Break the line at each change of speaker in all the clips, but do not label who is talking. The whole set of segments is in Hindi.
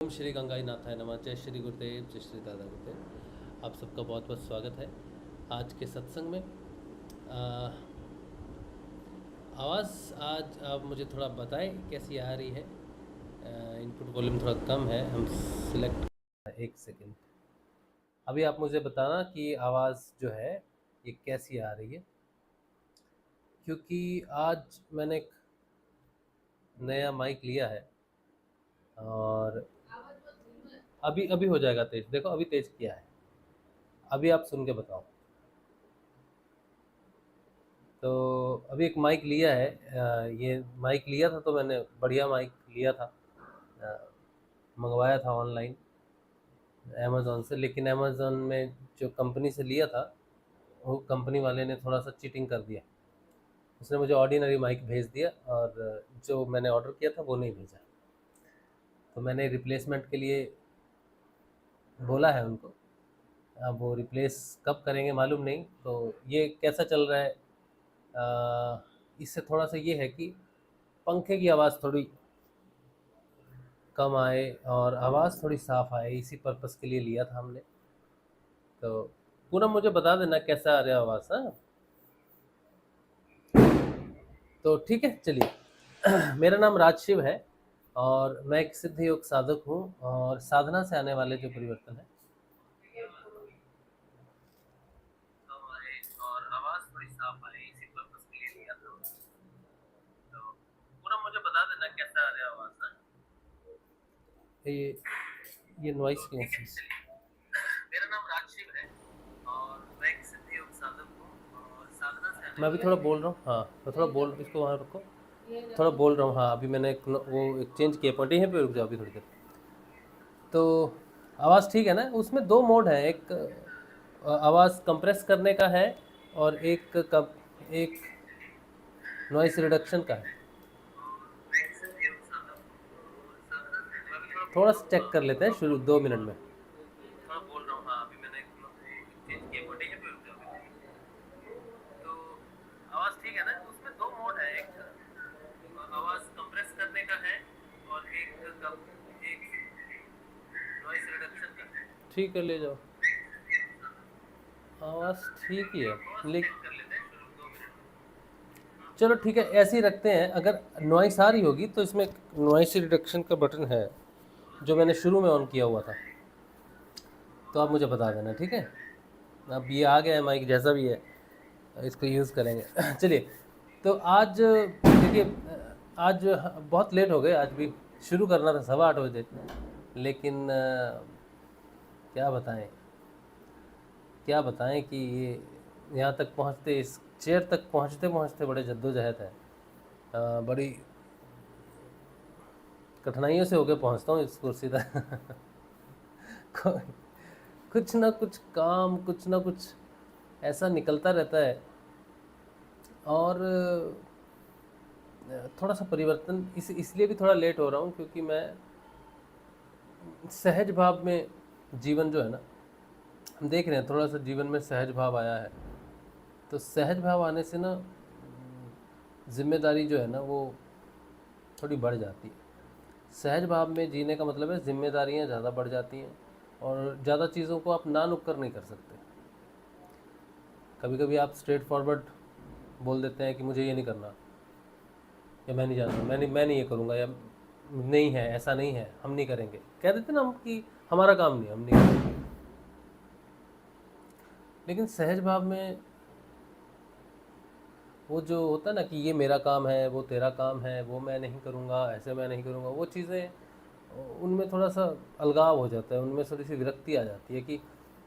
ओम श्री गंगाई नाथाय नमः। जय श्री गुरुदेव, जय श्री दादा गुरुदेव। आप सबका बहुत बहुत स्वागत है आज के सत्संग में। आवाज़ आज आप मुझे थोड़ा बताएं कैसी आ रही है। इनपुट वॉल्यूम थोड़ा कम है, हम सिलेक्ट। एक सेकेंड, अभी आप मुझे बताना कि आवाज़ जो है ये कैसी आ रही है, क्योंकि आज मैंने एक नया माइक लिया है और अभी अभी हो जाएगा तेज। देखो अभी तेज किया है, अभी आप सुन के बताओ। तो अभी एक माइक लिया है। ये माइक लिया था तो मैंने बढ़िया माइक लिया था, मंगवाया था ऑनलाइन अमेज़ोन से। लेकिन अमेज़ोन में जो कंपनी से लिया था वो कंपनी वाले ने थोड़ा सा चीटिंग कर दिया। उसने मुझे ऑर्डिनरी माइक भेज दिया और जो मैंने ऑर्डर किया था वो नहीं भेजा। तो मैंने रिप्लेसमेंट के लिए बोला है उनको। अब वो रिप्लेस कब करेंगे मालूम नहीं। तो ये कैसा चल रहा है, इससे थोड़ा सा ये है कि पंखे की आवाज़ थोड़ी कम आए और आवाज़ थोड़ी साफ आए, इसी पर्पस के लिए लिया था हमने। तो पूरा मुझे बता देना कैसा आ रहा है आवाज़। हाँ, तो ठीक है, चलिए। मेरा नाम राजशिव है और मैं एक सिद्ध योग साधक हूँ और साधना से आने वाले जो परिवर्तन है कम आए और आवाज़ थोड़ी साफ आए, इसी पर्पस के लिए लिया था। तो पूरा मुझे बता देना कैसा आ रहा है आवाज़। हाँ, ये नॉइस की वजह से। मेरा नाम राजशिव है और मैं एक सिद्ध योग साधक हूँ और साधना से आने मैं अभी थोड़ा बोल रहा हूँ। हाँ, मैं थोड़ा बोल, इसको वहाँ रखो। थोड़ा बोल रहा हूँ। हाँ, अभी मैंने वो एक चेंज किया पॉइंट, यहीं पे रुक जाओ अभी थोड़ी देर। तो आवाज़ ठीक है ना? उसमें दो मोड है, एक आवाज़ कंप्रेस करने का है और एक नॉइस रिडक्शन का है। थोड़ा सा चेक कर लेते हैं शुरू 2 मिनट में। थोड़ा बोल रहा हूँ। हाँ, अभी मैंने चेंज किया पॉइंट, यहीं पे रुक जाओ अभी। तो आवाज़ ठीक है ना? उसमें दो मोड है, एक आवाज़ कंप्रेस करने का है और एक नॉइस रिडक्शन का है। ठीक है, ले जाओ। आवाज़ ठीक ही है लेकिन चलो ठीक है, ऐसे ही रखते हैं। अगर नॉइस आ रही होगी तो इसमें नॉइस रिडक्शन का बटन है जो मैंने शुरू में ऑन किया हुआ था, तो आप मुझे बता देना, ठीक है? अब ये आ गया है माइक, जैसा भी है इसको यूज़ करेंगे। चलिए, तो आज देखिए, आज बहुत लेट हो गए। आज भी शुरू करना था 8:15 बजे, लेकिन क्या बताएं, क्या बताएं कि ये यहाँ तक पहुँचते, इस चेयर तक पहुँचते पहुँचते बड़े जद्दोजहद है। बड़ी कठिनाइयों से होके पहुँचता हूँ इस कुर्सी तक। कुछ ना कुछ काम, कुछ ना कुछ ऐसा निकलता रहता है। और थोड़ा सा परिवर्तन इसलिए भी थोड़ा लेट हो रहा हूँ क्योंकि मैं सहज भाव में जीवन जो है ना, हम देख रहे हैं थोड़ा सा जीवन में सहज भाव आया है। तो सहज भाव आने से ना जिम्मेदारी जो है ना वो थोड़ी बढ़ जाती है। सहज भाव में जीने का मतलब है जिम्मेदारियाँ ज़्यादा बढ़ जाती हैं और ज़्यादा चीज़ों को आप ना नुक्कर नहीं कर सकते। कभी कभी आप स्ट्रेट फॉरवर्ड बोल देते हैं कि मुझे ये नहीं करना, या मैं नहीं जानता, मैं नहीं ये करूँगा, या नहीं है, ऐसा नहीं है, हम नहीं करेंगे, कह देते ना हम कि हमारा काम नहीं, हम नहीं करेंगे। लेकिन सहज भाव में वो जो होता है ना कि ये मेरा काम है, वो तेरा काम है, वो मैं नहीं करूँगा, ऐसे मैं नहीं करूँगा, वो चीज़ें, उनमें थोड़ा सा अलगाव हो जाता है, उनमें थोड़ी सी विरक्ति आ जाती है कि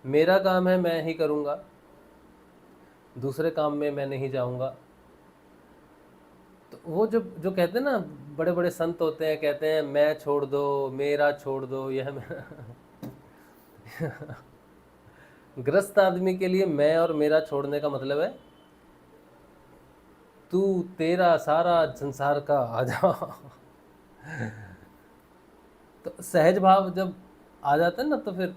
मेरा काम है, मैं ही करूँगा, दूसरे काम में मैं नहीं जाऊँगा। तो वो जो जो कहते हैं ना, बड़े बड़े संत होते हैं, कहते हैं मैं छोड़ दो, मेरा छोड़ दो, यह मेरा। ग्रस्त आदमी के लिए मैं और मेरा छोड़ने का मतलब है तू तेरा सारा संसार का आ जा। तो सहज भाव जब आ जाता है ना, तो फिर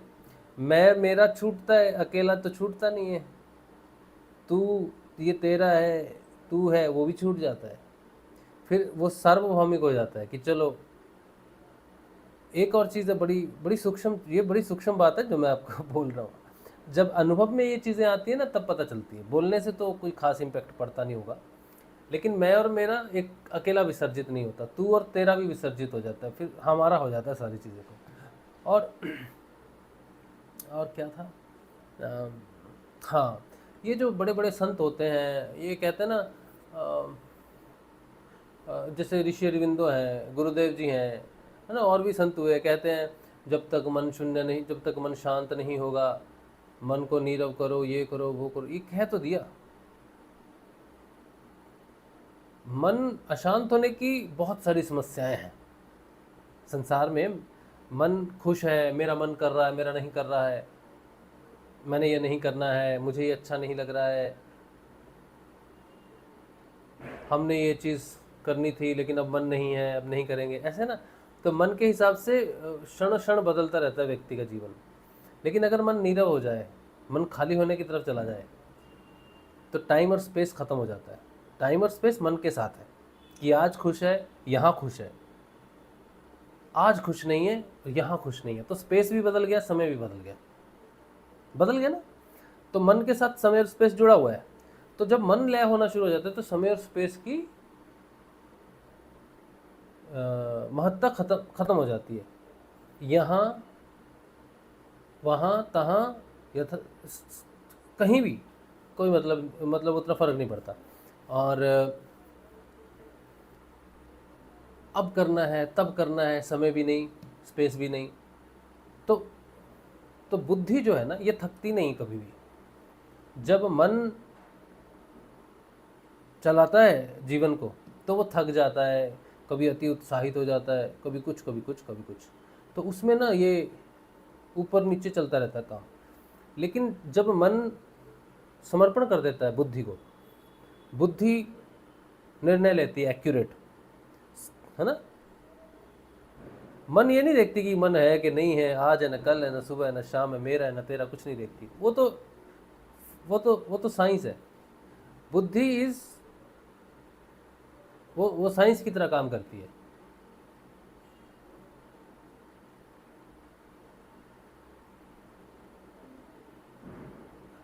मैं मेरा छूटता है, अकेला तो छूटता नहीं है। तू, ये तेरा है, तू है, वो भी छूट जाता है। फिर वो सार्वभौमिक हो जाता है कि चलो एक और चीज़ है, बड़ी बड़ी सूक्ष्म, ये बड़ी सूक्ष्म बात है जो मैं आपको बोल रहा हूँ। जब अनुभव में ये चीज़ें आती है ना तब पता चलती है, बोलने से तो कोई खास इम्पैक्ट पड़ता नहीं होगा, लेकिन मैं और मेरा एक अकेला विसर्जित नहीं होता, तू और तेरा भी विसर्जित हो जाता है, फिर हमारा हो जाता है सारी चीज़ें को। और क्या था, हाँ, ये जो बड़े बड़े संत होते हैं ये कहते हैं ना, जैसे ऋषि अरविंदो हैं, गुरुदेव जी हैं, है ना, और भी संत हुए, कहते हैं जब तक मन शून्य नहीं, जब तक मन शांत नहीं होगा, मन को नीरव करो, ये करो वो करो, ये कह तो दिया। मन अशांत होने की बहुत सारी समस्याएं हैं संसार में। मन खुश है, मेरा मन कर रहा है, मेरा नहीं कर रहा है, मैंने ये नहीं करना है, मुझे ये अच्छा नहीं लग रहा है, हमने ये चीज़ करनी थी लेकिन अब मन नहीं है, अब नहीं करेंगे, ऐसे ना। तो मन के हिसाब से क्षण क्षण बदलता रहता है व्यक्ति का जीवन। लेकिन अगर मन नीरव हो जाए, मन खाली होने की तरफ चला जाए, तो टाइम और स्पेस ख़त्म हो जाता है। टाइम और स्पेस मन के साथ है कि आज खुश है, यहाँ खुश है, आज खुश नहीं है, यहाँ खुश नहीं है, तो स्पेस भी बदल गया, समय भी बदल गया, बदल गया ना। तो मन के साथ समय और स्पेस जुड़ा हुआ है। तो जब मन लय होना शुरू हो जाता है तो समय और स्पेस की महत्ता खत्म हो जाती है। यहाँ वहाँ तहाँ यथा कहीं भी कोई मतलब उतना फर्क नहीं पड़ता। और अब करना है, तब करना है, समय भी नहीं, स्पेस भी नहीं। तो बुद्धि जो है ना, ये थकती नहीं कभी भी। जब मन चलाता है जीवन को तो वो थक जाता है, कभी अति उत्साहित हो जाता है, कभी कुछ कभी कुछ कभी कुछ, तो उसमें ना ये ऊपर नीचे चलता रहता है काम। लेकिन जब मन समर्पण कर देता है बुद्धि को, बुद्धि निर्णय लेती है एक्यूरेट, है ना। मन ये नहीं देखती कि मन है कि नहीं है, आज है ना कल है ना सुबह है ना शाम है, मेरा है ना तेरा, कुछ नहीं देखती। वो तो साइंस है। बुद्धि इज वो साइंस की तरह काम करती है।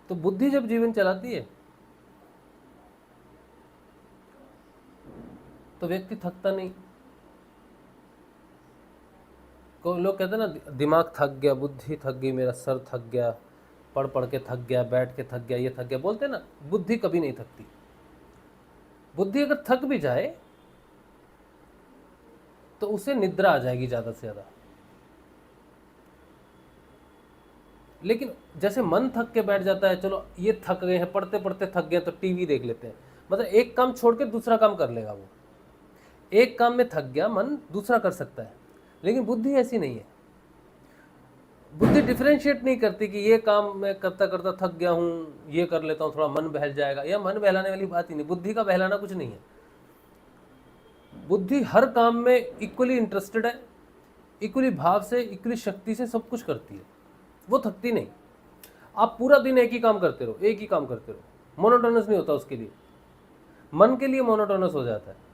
तो बुद्धि जब जीवन चलाती है तो व्यक्ति थकता नहीं। को लोग कहते हैं ना, दिमाग थक गया, बुद्धि थक गई, मेरा सर थक गया, पढ़ पढ़ के थक गया, बैठ के थक गया, ये थक गया, बोलते हैं ना। बुद्धि कभी नहीं थकती। बुद्धि अगर थक भी जाए तो उसे निद्रा आ जाएगी ज़्यादा से ज़्यादा। लेकिन जैसे मन थक के बैठ जाता है, चलो ये थक गए हैं, पढ़ते पढ़ते थक गए तो टीवी देख लेते हैं, मतलब एक काम छोड़ के दूसरा काम कर लेगा वो। एक काम में थक गया मन, दूसरा कर सकता है। लेकिन बुद्धि ऐसी नहीं है। बुद्धि डिफरेंशिएट नहीं करती कि ये काम मैं करता करता थक गया हूँ, ये कर लेता हूँ, थोड़ा मन बहल जाएगा। यह मन बहलाने वाली बात ही नहीं, बुद्धि का बहलाना कुछ नहीं है। बुद्धि हर काम में इक्वली इंटरेस्टेड है, इक्वली भाव से, इक्वली शक्ति से सब कुछ करती है, वो थकती नहीं। आप पूरा दिन एक ही काम करते रहो, एक ही काम करते रहो, मोनोटोनस नहीं होता उसके लिए। मन के लिए मोनोटोनस हो जाता है,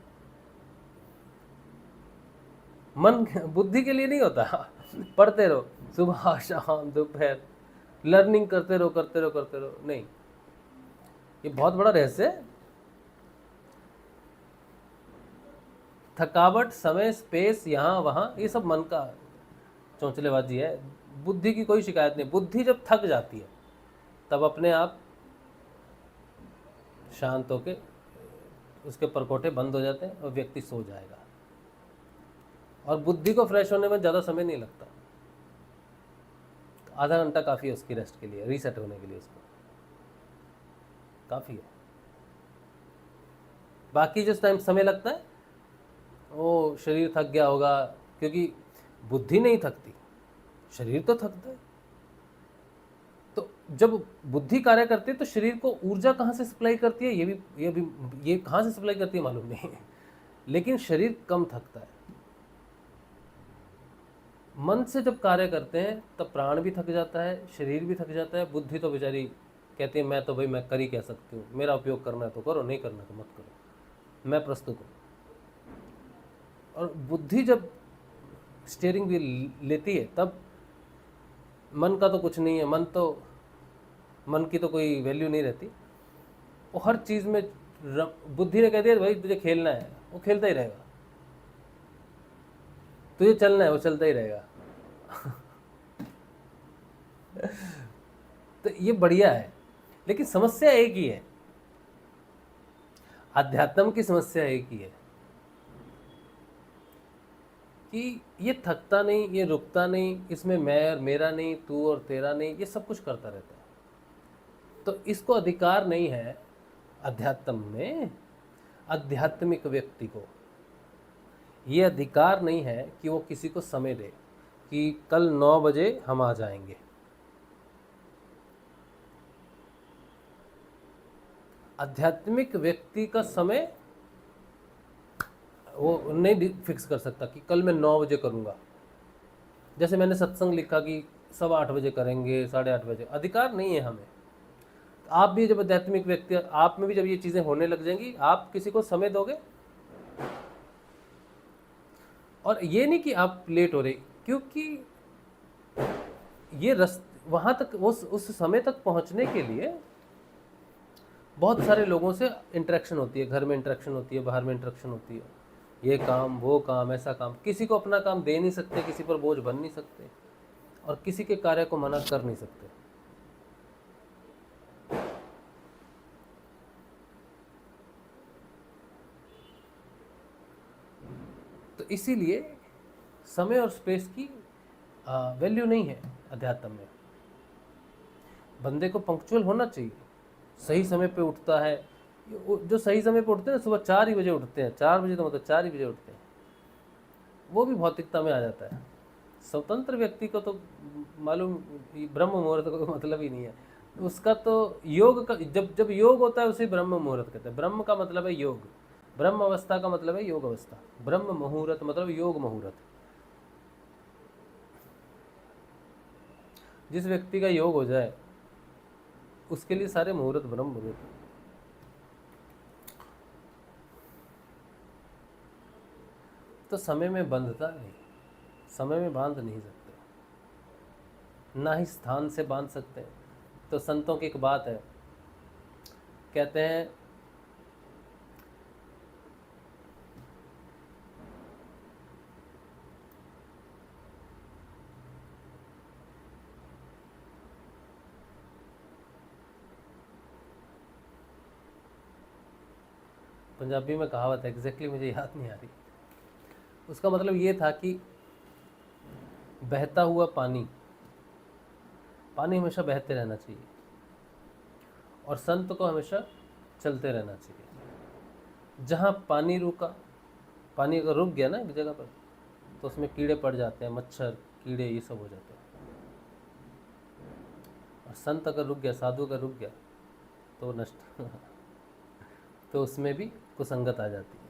मन बुद्धि के लिए नहीं होता। पढ़ते रहो सुबह शाम दोपहर, लर्निंग करते रहो करते रहो करते रहो, नहीं। ये बहुत बड़ा रहस्य है। थकावट, समय, स्पेस, यहाँ वहाँ, ये सब मन का चौंचलेबाजी है। बुद्धि की कोई शिकायत नहीं। बुद्धि जब थक जाती है तब अपने आप शांत होके उसके परकोटे बंद हो जाते हैं और व्यक्ति सो जाएगा। और बुद्धि को फ्रेश होने में ज़्यादा समय नहीं लगता, आधा घंटा काफ़ी है उसकी रेस्ट के लिए, रीसेट होने के लिए उसको काफ़ी है। बाकी जिस टाइम समय लगता है वो शरीर थक गया होगा, क्योंकि बुद्धि नहीं थकती, शरीर तो थकता है। तो जब बुद्धि कार्य करती है तो शरीर को ऊर्जा कहाँ से सप्लाई करती है, ये कहाँ से सप्लाई करती है मालूम नहीं। लेकिन शरीर कम थकता है। मन से जब कार्य करते हैं तब प्राण भी थक जाता है, शरीर भी थक जाता है। बुद्धि तो बेचारी कहती है मैं तो भाई मैं कर ही कह सकती हूँ, मेरा उपयोग करना है तो करो, नहीं करना तो मत करो, मैं प्रस्तुत हूँ। और बुद्धि जब स्टीयरिंग भी लेती है, तब मन का तो कुछ नहीं है, मन की तो कोई वैल्यू नहीं रहती। वो हर चीज़ में बुद्धि ने कह दिया भाई तुझे खेलना है, वो खेलता ही रहेगा, तुझे चलना है, वो चलता ही रहेगा। तो ये बढ़िया है, लेकिन समस्या एक ही है, अध्यात्म की समस्या एक ही है कि ये थकता नहीं, ये रुकता नहीं, इसमें मैं और मेरा नहीं, तू और तेरा नहीं, ये सब कुछ करता रहता है। तो इसको अधिकार नहीं है अध्यात्म में, आध्यात्मिक व्यक्ति को ये अधिकार नहीं है कि वो किसी को समय दे कि कल 9 बजे हम आ जाएंगे। आध्यात्मिक व्यक्ति का समय वो नहीं फिक्स कर सकता कि कल मैं 9 बजे करूँगा। जैसे मैंने सत्संग लिखा कि 8:15 बजे करेंगे, 8:30 बजे, अधिकार नहीं है हमें। आप भी जब आध्यात्मिक व्यक्ति, आप में भी जब ये चीज़ें होने लग जाएंगी, आप किसी को समय दोगे? और ये नहीं कि आप लेट हो रहे, क्योंकि ये वहाँ तक उस समय तक पहुँचने के लिए बहुत सारे लोगों से इंटरेक्शन होती है, घर में इंटरेक्शन होती है, बाहर में इंटरेक्शन होती है, ये काम वो काम ऐसा काम, किसी को अपना काम दे नहीं सकते, किसी पर बोझ बन नहीं सकते, और किसी के कार्य को मना कर नहीं सकते। तो इसीलिए समय और स्पेस की वैल्यू नहीं है अध्यात्म में। बंदे को पंक्चुअल होना चाहिए, सही समय पे उठता है। जो सही समय पे उठते हैं ना, सुबह 4 ही बजे उठते हैं, 4 बजे तो मतलब 4 ही बजे उठते हैं, वो भी भौतिकता में आ जाता है। स्वतंत्र व्यक्ति को तो मालूम ब्रह्म मुहूर्त का कोई मतलब ही नहीं है उसका। तो योग का जब योग होता है उसे ब्रह्म मुहूर्त कहते हैं। ब्रह्म का मतलब है योग, ब्रह्म अवस्था का मतलब है योग अवस्था, ब्रह्म मुहूर्त मतलब योग मुहूर्त। जिस व्यक्ति का योग हो जाए उसके लिए सारे मुहूर्त ब्रह्म मुहूर्त। तो समय में बंधता नहीं, समय में बांध नहीं सकते, ना ही स्थान से बांध सकते। तो संतों की एक बात है, कहते हैं पंजाबी में कहावत है, एग्जैक्टली मुझे याद नहीं आ रही, उसका मतलब ये था कि बहता हुआ पानी हमेशा बहते रहना चाहिए, और संत को हमेशा चलते रहना चाहिए। जहाँ पानी रुका, पानी अगर रुक गया ना एक जगह पर, तो उसमें कीड़े पड़ जाते हैं, मच्छर कीड़े ये सब हो जाते हैं। और संत अगर रुक गया, साधु अगर रुक गया, तो नष्ट तो उसमें भी कुसंगत आ जाती है।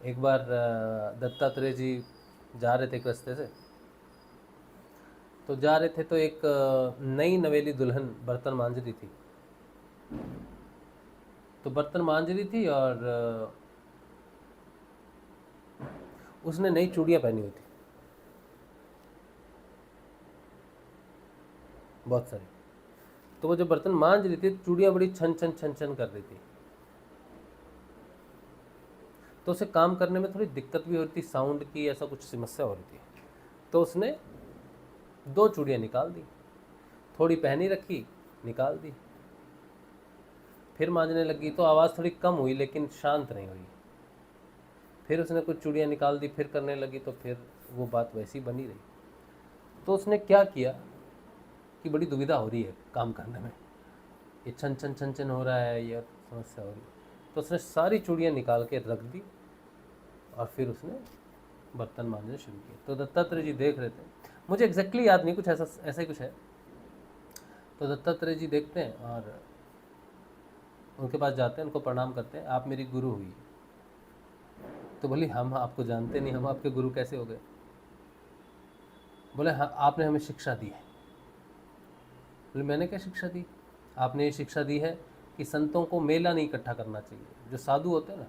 एक बार दत्तात्रेय जी जा रहे थे एक रास्ते से, तो जा रहे थे तो एक नई नवेली दुल्हन बर्तन मांज रही थी। तो बर्तन मांज रही थी और उसने नई चूड़ियाँ पहनी हुई थी, बहुत सारी। तो वो जब बर्तन मांज रही थी, चूड़ियाँ बड़ी छन छन छन छन कर रही थी, तो उसे काम करने में थोड़ी दिक्कत भी हो रही थी, साउंड की ऐसा कुछ समस्या हो रही थी। तो उसने 2 चूड़ियाँ निकाल दी, थोड़ी पहनी रखी, निकाल दी, फिर मांजने लगी तो आवाज़ थोड़ी कम हुई लेकिन शांत नहीं हुई। फिर उसने कुछ चूड़ियाँ निकाल दी, फिर करने लगी, तो फिर वो बात वैसी बनी रही। तो उसने क्या किया कि बड़ी दुविधा हो रही है काम करने में, ये छन छन छन छन हो रहा है, ये समस्या हो रही है। तो उसने सारी चूड़ियाँ निकाल के रख दी और फिर उसने बर्तन मांजने शुरू किए। तो दत्तात्रेय जी देख रहे थे, मुझे एग्जैक्टली याद नहीं, कुछ ऐसा ही कुछ है। तो दत्तात्रेय जी देखते हैं और उनके पास जाते हैं, उनको प्रणाम करते हैं, आप मेरी गुरु हुई। तो बोली हम आपको जानते नहीं, हम आपके गुरु कैसे हो गए? बोले हाँ, आपने हमें शिक्षा दी है। बोले मैंने क्या शिक्षा दी? आपने ये शिक्षा दी है कि संतों को मेला नहीं इकट्ठा करना चाहिए, जो साधु होते हैं ना,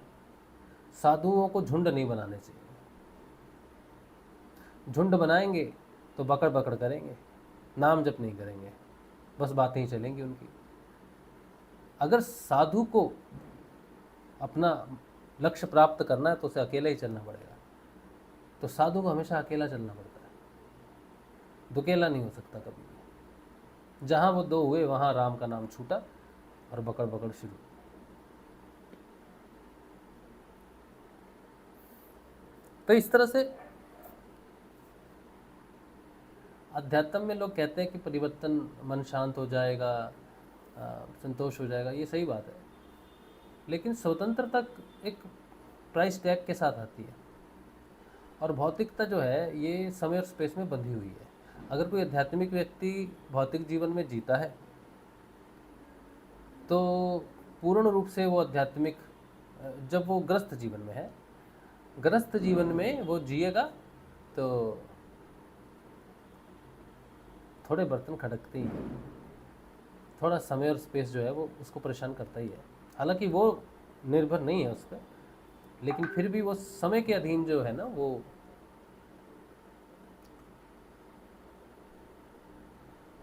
साधुओं को झुंड नहीं बनाने चाहिए। झुंड बनाएंगे तो बकड़ बकड़ करेंगे, नाम जप नहीं करेंगे, बस बातें ही चलेंगी उनकी। अगर साधु को अपना लक्ष्य प्राप्त करना है तो उसे अकेला ही चलना पड़ेगा। तो साधु को हमेशा अकेला चलना पड़ता है, दुकेला नहीं हो सकता कभी भी। जहाँ वो दो हुए वहाँ राम का नाम छूटा और बकड़ बकड़ शुरू। तो इस तरह से अध्यात्म में लोग कहते हैं कि परिवर्तन, मन शांत हो जाएगा, संतोष हो जाएगा, ये सही बात है, लेकिन स्वतंत्रता एक प्राइस टैग के साथ आती है। और भौतिकता जो है ये समय और स्पेस में बंधी हुई है। अगर कोई आध्यात्मिक व्यक्ति भौतिक जीवन में जीता है तो पूर्ण रूप से वो आध्यात्मिक, जब वो ग्रस्त जीवन में है, ग्रस्त जीवन में वो जिएगा तो थोड़े बर्तन खटकते ही हैं, थोड़ा समय और स्पेस जो है वो उसको परेशान करता ही है। हालांकि वो निर्भर नहीं है उस पर, लेकिन फिर भी वो समय के अधीन जो है ना, वो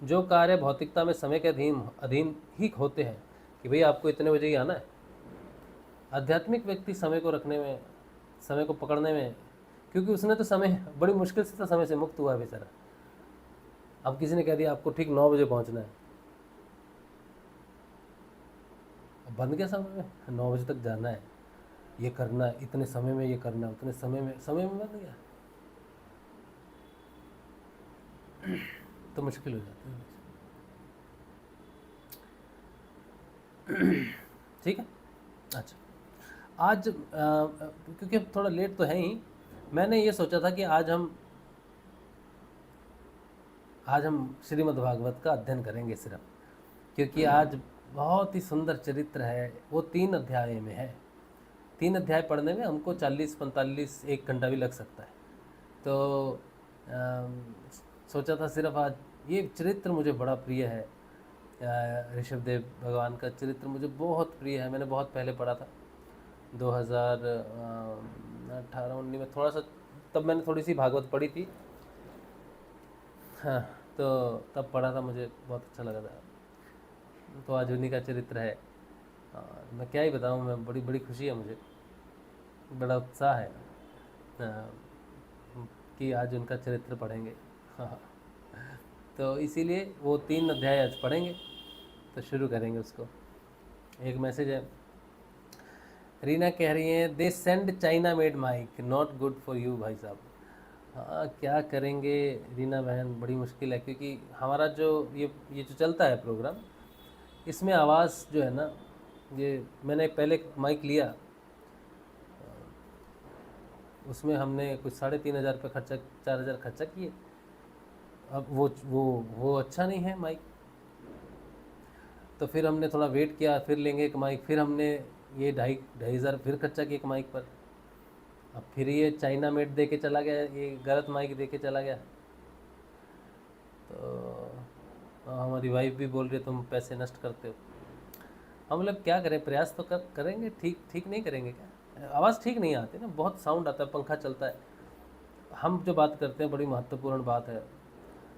जो कार्य भौतिकता में समय के अधीन ही होते हैं कि भाई आपको इतने बजे ही आना है, आध्यात्मिक व्यक्ति समय को रखने में, समय को पकड़ने में, क्योंकि उसने तो समय बड़ी मुश्किल से तो समय से मुक्त हुआ है बेचारा। अब किसी ने कह दिया आपको ठीक 9 बजे पहुंचना है, अब बंद गया समय में, 9 बजे तक जाना है, ये करना है, इतने समय में ये करना है, उतने समय में बंद गया तो मुश्किल हो जाती है। ठीक है। अच्छा, आज क्योंकि अब थोड़ा लेट तो है ही, मैंने ये सोचा था कि आज हम श्रीमद् भागवत का अध्ययन करेंगे सिर्फ, क्योंकि आज बहुत ही सुंदर चरित्र है, वो 3 अध्याय में है। 3 अध्याय पढ़ने में हमको 40-45 1 घंटा भी लग सकता है। तो सोचा था सिर्फ आज, ये चरित्र मुझे बड़ा प्रिय है, ऋषभदेव भगवान का चरित्र मुझे बहुत प्रिय है। मैंने बहुत पहले पढ़ा था, 2018-19 में थोड़ा सा, तब मैंने थोड़ी सी भागवत पढ़ी थी, हाँ, तो तब पढ़ा था, मुझे बहुत अच्छा लगा था। तो आज उन्हीं का चरित्र है, मैं क्या ही बताऊँ, मैं बड़ी बड़ी खुशी है मुझे, बड़ा उत्साह है कि आज उनका चरित्र पढ़ेंगे। हाँ, तो इसीलिए वो 3 अध्याय आज पढ़ेंगे, तो शुरू करेंगे उसको। एक मैसेज है, रीना कह रही है they send China made mic not good for you. भाई साहब, हाँ क्या करेंगे रीना बहन, बड़ी मुश्किल है, क्योंकि हमारा जो ये जो चलता है प्रोग्राम, इसमें आवाज़ जो है ना, ये मैंने पहले माइक लिया, उसमें हमने कुछ 3,500 रुपये खर्चा, 4,000 खर्चा किए। अब वो अच्छा नहीं है माइक, तो फिर हमने थोड़ा वेट किया, फिर लेंगे एक माइक, फिर हमने ये 2,500 फिर खर्चा किया एक माइक पर। अब फिर ये चाइना मेड दे के चला गया, ये गलत माइक दे के चला गया। तो हमारी वाइफ भी बोल रही है तुम पैसे नष्ट करते हो। हम मतलब क्या करें, प्रयास तो करेंगे, ठीक नहीं करेंगे क्या? आवाज़ ठीक नहीं आती ना, बहुत साउंड आता है, पंखा चलता है। हम जो बात करते हैं बड़ी महत्वपूर्ण बात है,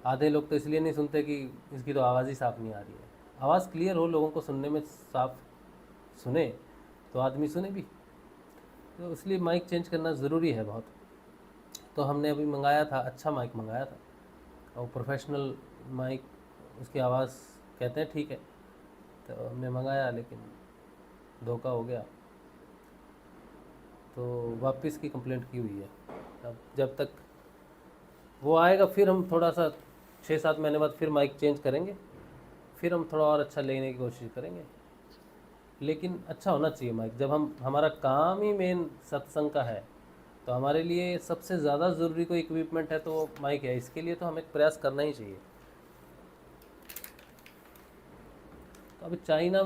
आधे लोग तो इसलिए नहीं सुनते कि इसकी तो आवाज़ ही साफ़ नहीं आ रही है। आवाज़ क्लियर हो, लोगों को सुनने में साफ सुने, तो आदमी सुने भी। तो इसलिए माइक चेंज करना ज़रूरी है बहुत। तो हमने अभी मंगाया था, अच्छा माइक मंगाया था, और प्रोफेशनल माइक, उसकी आवाज़ कहते हैं ठीक है, तो हमने मंगाया, लेकिन धोखा हो गया, तो वापस की कंप्लेंट की हुई है। अब जब तक वो आएगा फिर हम थोड़ा सा 6-7 महीने बाद फिर माइक चेंज करेंगे, फिर हम थोड़ा और अच्छा लेने की कोशिश करेंगे। लेकिन अच्छा होना चाहिए माइक। जब हमारा काम ही मेन सत्संग का है, तो हमारे लिए सबसे ज़्यादा ज़रूरी कोई इक्विपमेंट है तो वो माइक है। इसके लिए तो हमें प्रयास करना ही चाहिए। तो अभी चाइना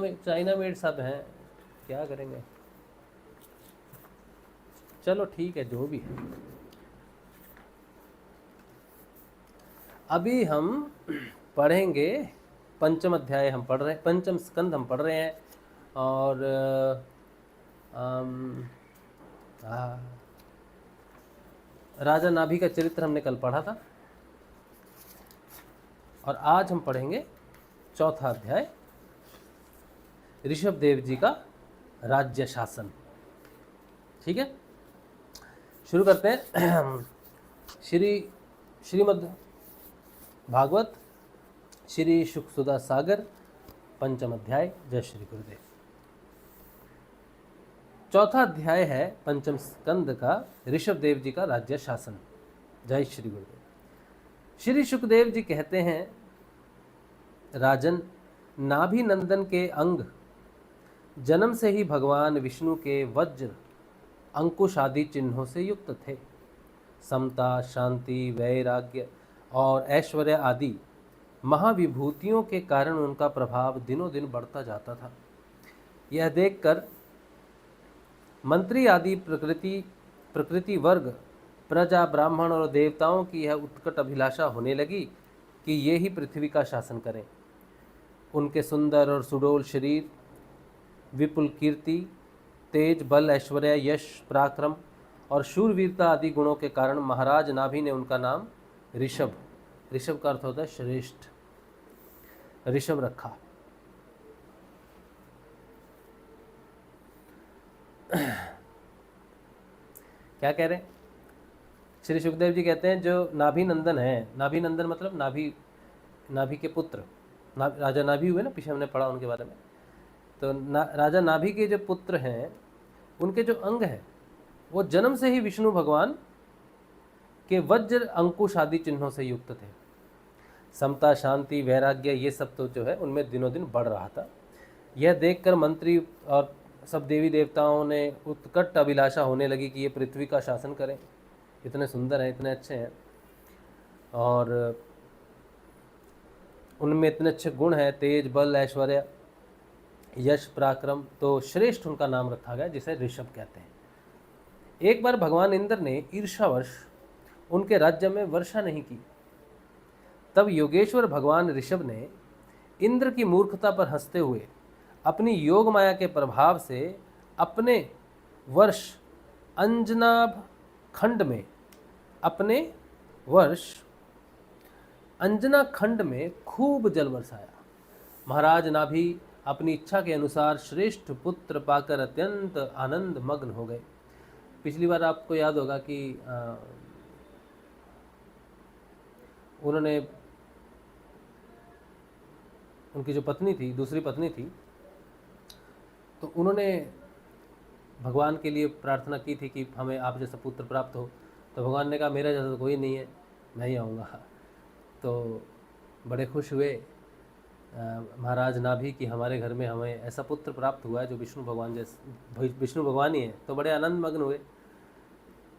मेड सब हैं, क्या करेंगे। चलो ठीक है, जो भी है। अभी हम पढ़ेंगे पंचम अध्याय, हम पढ़ रहे हैं, पंचम स्कंद हम पढ़ रहे हैं, और राजा नाभि का चरित्र हमने कल पढ़ा था और आज हम पढ़ेंगे चौथा अध्याय, ऋषभ देव जी का राज्य शासन। ठीक है, शुरू करते हैं। श्रीमद् भागवत श्री शुकसुधा सागर पंचम अध्याय। जय श्री गुरुदेव। चौथा अध्याय है पंचम स्कंद का ऋषभ देव जी का राज्य शासन। जय श्री गुरुदेव। श्री शुकदेव जी कहते हैं, राजन, नाभि नंदन के अंग जन्म से ही भगवान विष्णु के वज्र अंकुश आदि चिन्हों से युक्त थे। समता, शांति, वैराग्य और ऐश्वर्य आदि महाविभूतियों के कारण उनका प्रभाव दिनों दिन बढ़ता जाता था। यह देखकर मंत्री आदि प्रकृति वर्ग, प्रजा, ब्राह्मण और देवताओं की यह उत्कट अभिलाषा होने लगी कि ये ही पृथ्वी का शासन करें। उनके सुंदर और सुडोल शरीर, विपुल कीर्ति, तेज, बल, ऐश्वर्य, यश, पराक्रम और शूरवीरता आदि गुणों के कारण महाराज नाभि ने उनका नाम ऋषभ का अर्थ होता है श्रेष्ठ, ऋषभ रखा। क्या कह रहे हैं? श्री सुखदेव जी कहते हैं, जो नाभि नंदन है, नाभि नंदन मतलब नाभि के पुत्र, राजा नाभि हुए ना, पीछे हमने पढ़ा उनके बारे में। तो राजा नाभि के जो पुत्र हैं, उनके जो अंग हैं वो जन्म से ही विष्णु भगवान के वज्र अंकुश आदि चिन्हों से युक्त थे। समता, शांति, वैराग्य, ये सब तो जो है उनमें दिनों दिन बढ़ रहा था। यह देखकर मंत्री और सब देवी देवताओं ने उत्कट अभिलाषा होने लगी कि ये पृथ्वी का शासन करें। इतने सुंदर हैं, इतने अच्छे हैं और उनमें इतने अच्छे गुण हैं, तेज, बल, ऐश्वर्य, यश, पराक्रम, तो श्रेष्ठ उनका नाम रखा गया, जिसे ऋषभ कहते हैं। एक बार भगवान इंद्र ने ईर्ष्यावश उनके राज्य में वर्षा नहीं की। तब योगेश्वर भगवान ऋषभ ने इंद्र की मूर्खता पर हंसते हुए अपनी योग माया के प्रभाव से अपने वर्ष अंजनाभ खंड में खूब जल बरसाया। महाराज नाभि अपनी इच्छा के अनुसार श्रेष्ठ पुत्र पाकर अत्यंत आनंद मग्न हो गए। पिछली बार आपको याद होगा कि उन्होंने, उनकी जो पत्नी थी, दूसरी पत्नी थी, तो उन्होंने भगवान के लिए प्रार्थना की थी कि हमें आप जैसा पुत्र प्राप्त हो। तो भगवान ने कहा, मेरा जैसा तो कोई नहीं है, मैं ही आऊँगा। तो बड़े खुश हुए महाराज नाभि कि हमारे घर में हमें ऐसा पुत्र प्राप्त हुआ है जो विष्णु भगवान ही है। तो बड़े आनंद मग्न हुए।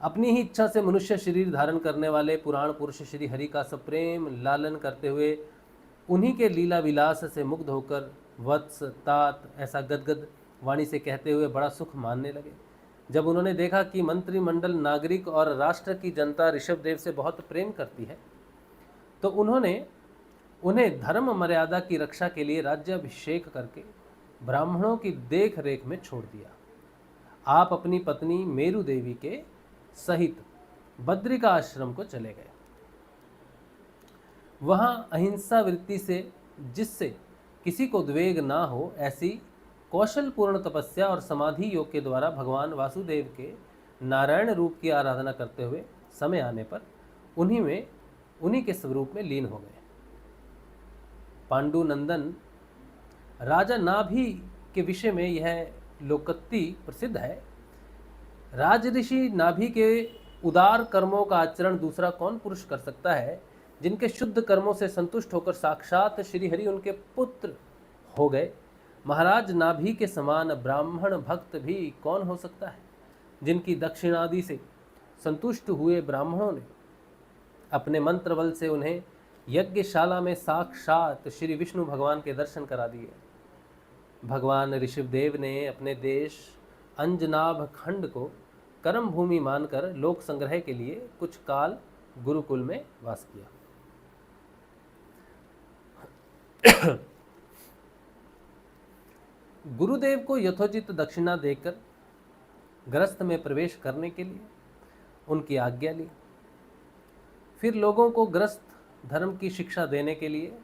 अपनी ही इच्छा से मनुष्य शरीर धारण करने वाले पुराण पुरुष श्री हरि का सप्रेम लालन करते हुए उन्हीं के लीला विलास से मुग्ध होकर वत्स, तात ऐसा गदगद वाणी से कहते हुए बड़ा सुख मानने लगे। जब उन्होंने देखा कि मंत्रिमंडल, नागरिक और राष्ट्र की जनता ऋषभ देव से बहुत प्रेम करती है, तो उन्हें धर्म मर्यादा की रक्षा के लिए राज्याभिषेक करके ब्राह्मणों की देख रेख में छोड़ दिया। आप अपनी पत्नी मेरु देवी के सहित बद्रिका आश्रम को चले गए। वहां अहिंसा वृत्ति से, जिससे किसी को उद्वेग ना हो, ऐसी कौशल पूर्ण तपस्या और समाधि योग के द्वारा भगवान वासुदेव के नारायण रूप की आराधना करते हुए समय आने पर उन्हीं के स्वरूप में लीन हो गए। पांडु नंदन राजा नाभि के विषय में यह लोकोक्ति प्रसिद्ध है। राजऋषि नाभि के उदार कर्मों का आचरण दूसरा कौन पुरुष कर सकता है, जिनके शुद्ध कर्मों से संतुष्ट होकर साक्षात श्री हरि उनके पुत्र हो गए। महाराज नाभि के समान ब्राह्मण भक्त भी कौन हो सकता है, जिनकी दक्षिणादि से संतुष्ट हुए ब्राह्मणों ने अपने मंत्र बल से उन्हें यज्ञशाला में साक्षात श्री विष्णु भगवान के दर्शन करा दिए। भगवान ऋषभदेव ने अपने देश अंजनाभ खंड को कर्म भूमि मानकर लोक संग्रह के लिए कुछ काल गुरुकुल में वास किया। गुरुदेव को यथोचित दक्षिणा देकर गृहस्थ में प्रवेश करने के लिए उनकी आज्ञा ली। फिर लोगों को ग्रस्त धर्म की शिक्षा देने के लिए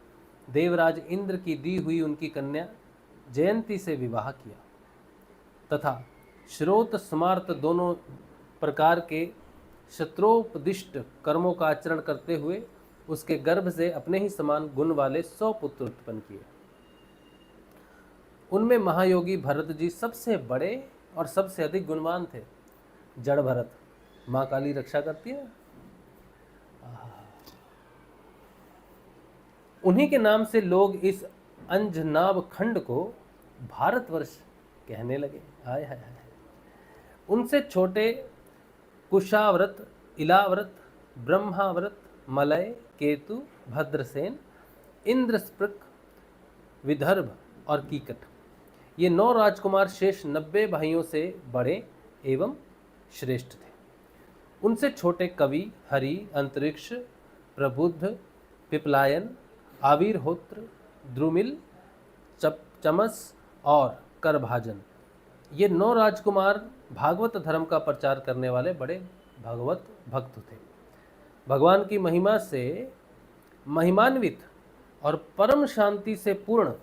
देवराज इंद्र की दी हुई उनकी कन्या जयंती से विवाह किया तथा श्रोत स्मार्त दोनों प्रकार के शत्रोपदिष्ट कर्मों का आचरण करते हुए उसके गर्भ से अपने ही समान गुण वाले 100 पुत्र उत्पन्न किए। उनमें महायोगी भरत जी सबसे बड़े और सबसे अधिक गुणवान थे। जड़ भरत, माँ काली रक्षा करती है। उन्हीं के नाम से लोग इस अंजनाब खंड को भारतवर्ष कहने लगे। हाय हाय हाय। उनसे छोटे कुशाव्रत, इलाव्रत, ब्रह्माव्रत, मलय, केतु, भद्रसेन, इंद्रस्पृक, विदर्भ और कीकट, ये 9 राजकुमार शेष 90 भाइयों से बड़े एवं श्रेष्ठ थे। उनसे छोटे कवि, हरि, अंतरिक्ष, प्रबुद्ध, पिपलायन, आविर्होत्र, द्रुमिल, चमस और करभाजन, ये 9 राजकुमार भागवत धर्म का प्रचार करने वाले बड़े भगवत भक्त थे। भगवान की महिमा से महिमान्वित और परम शांति से पूर्ण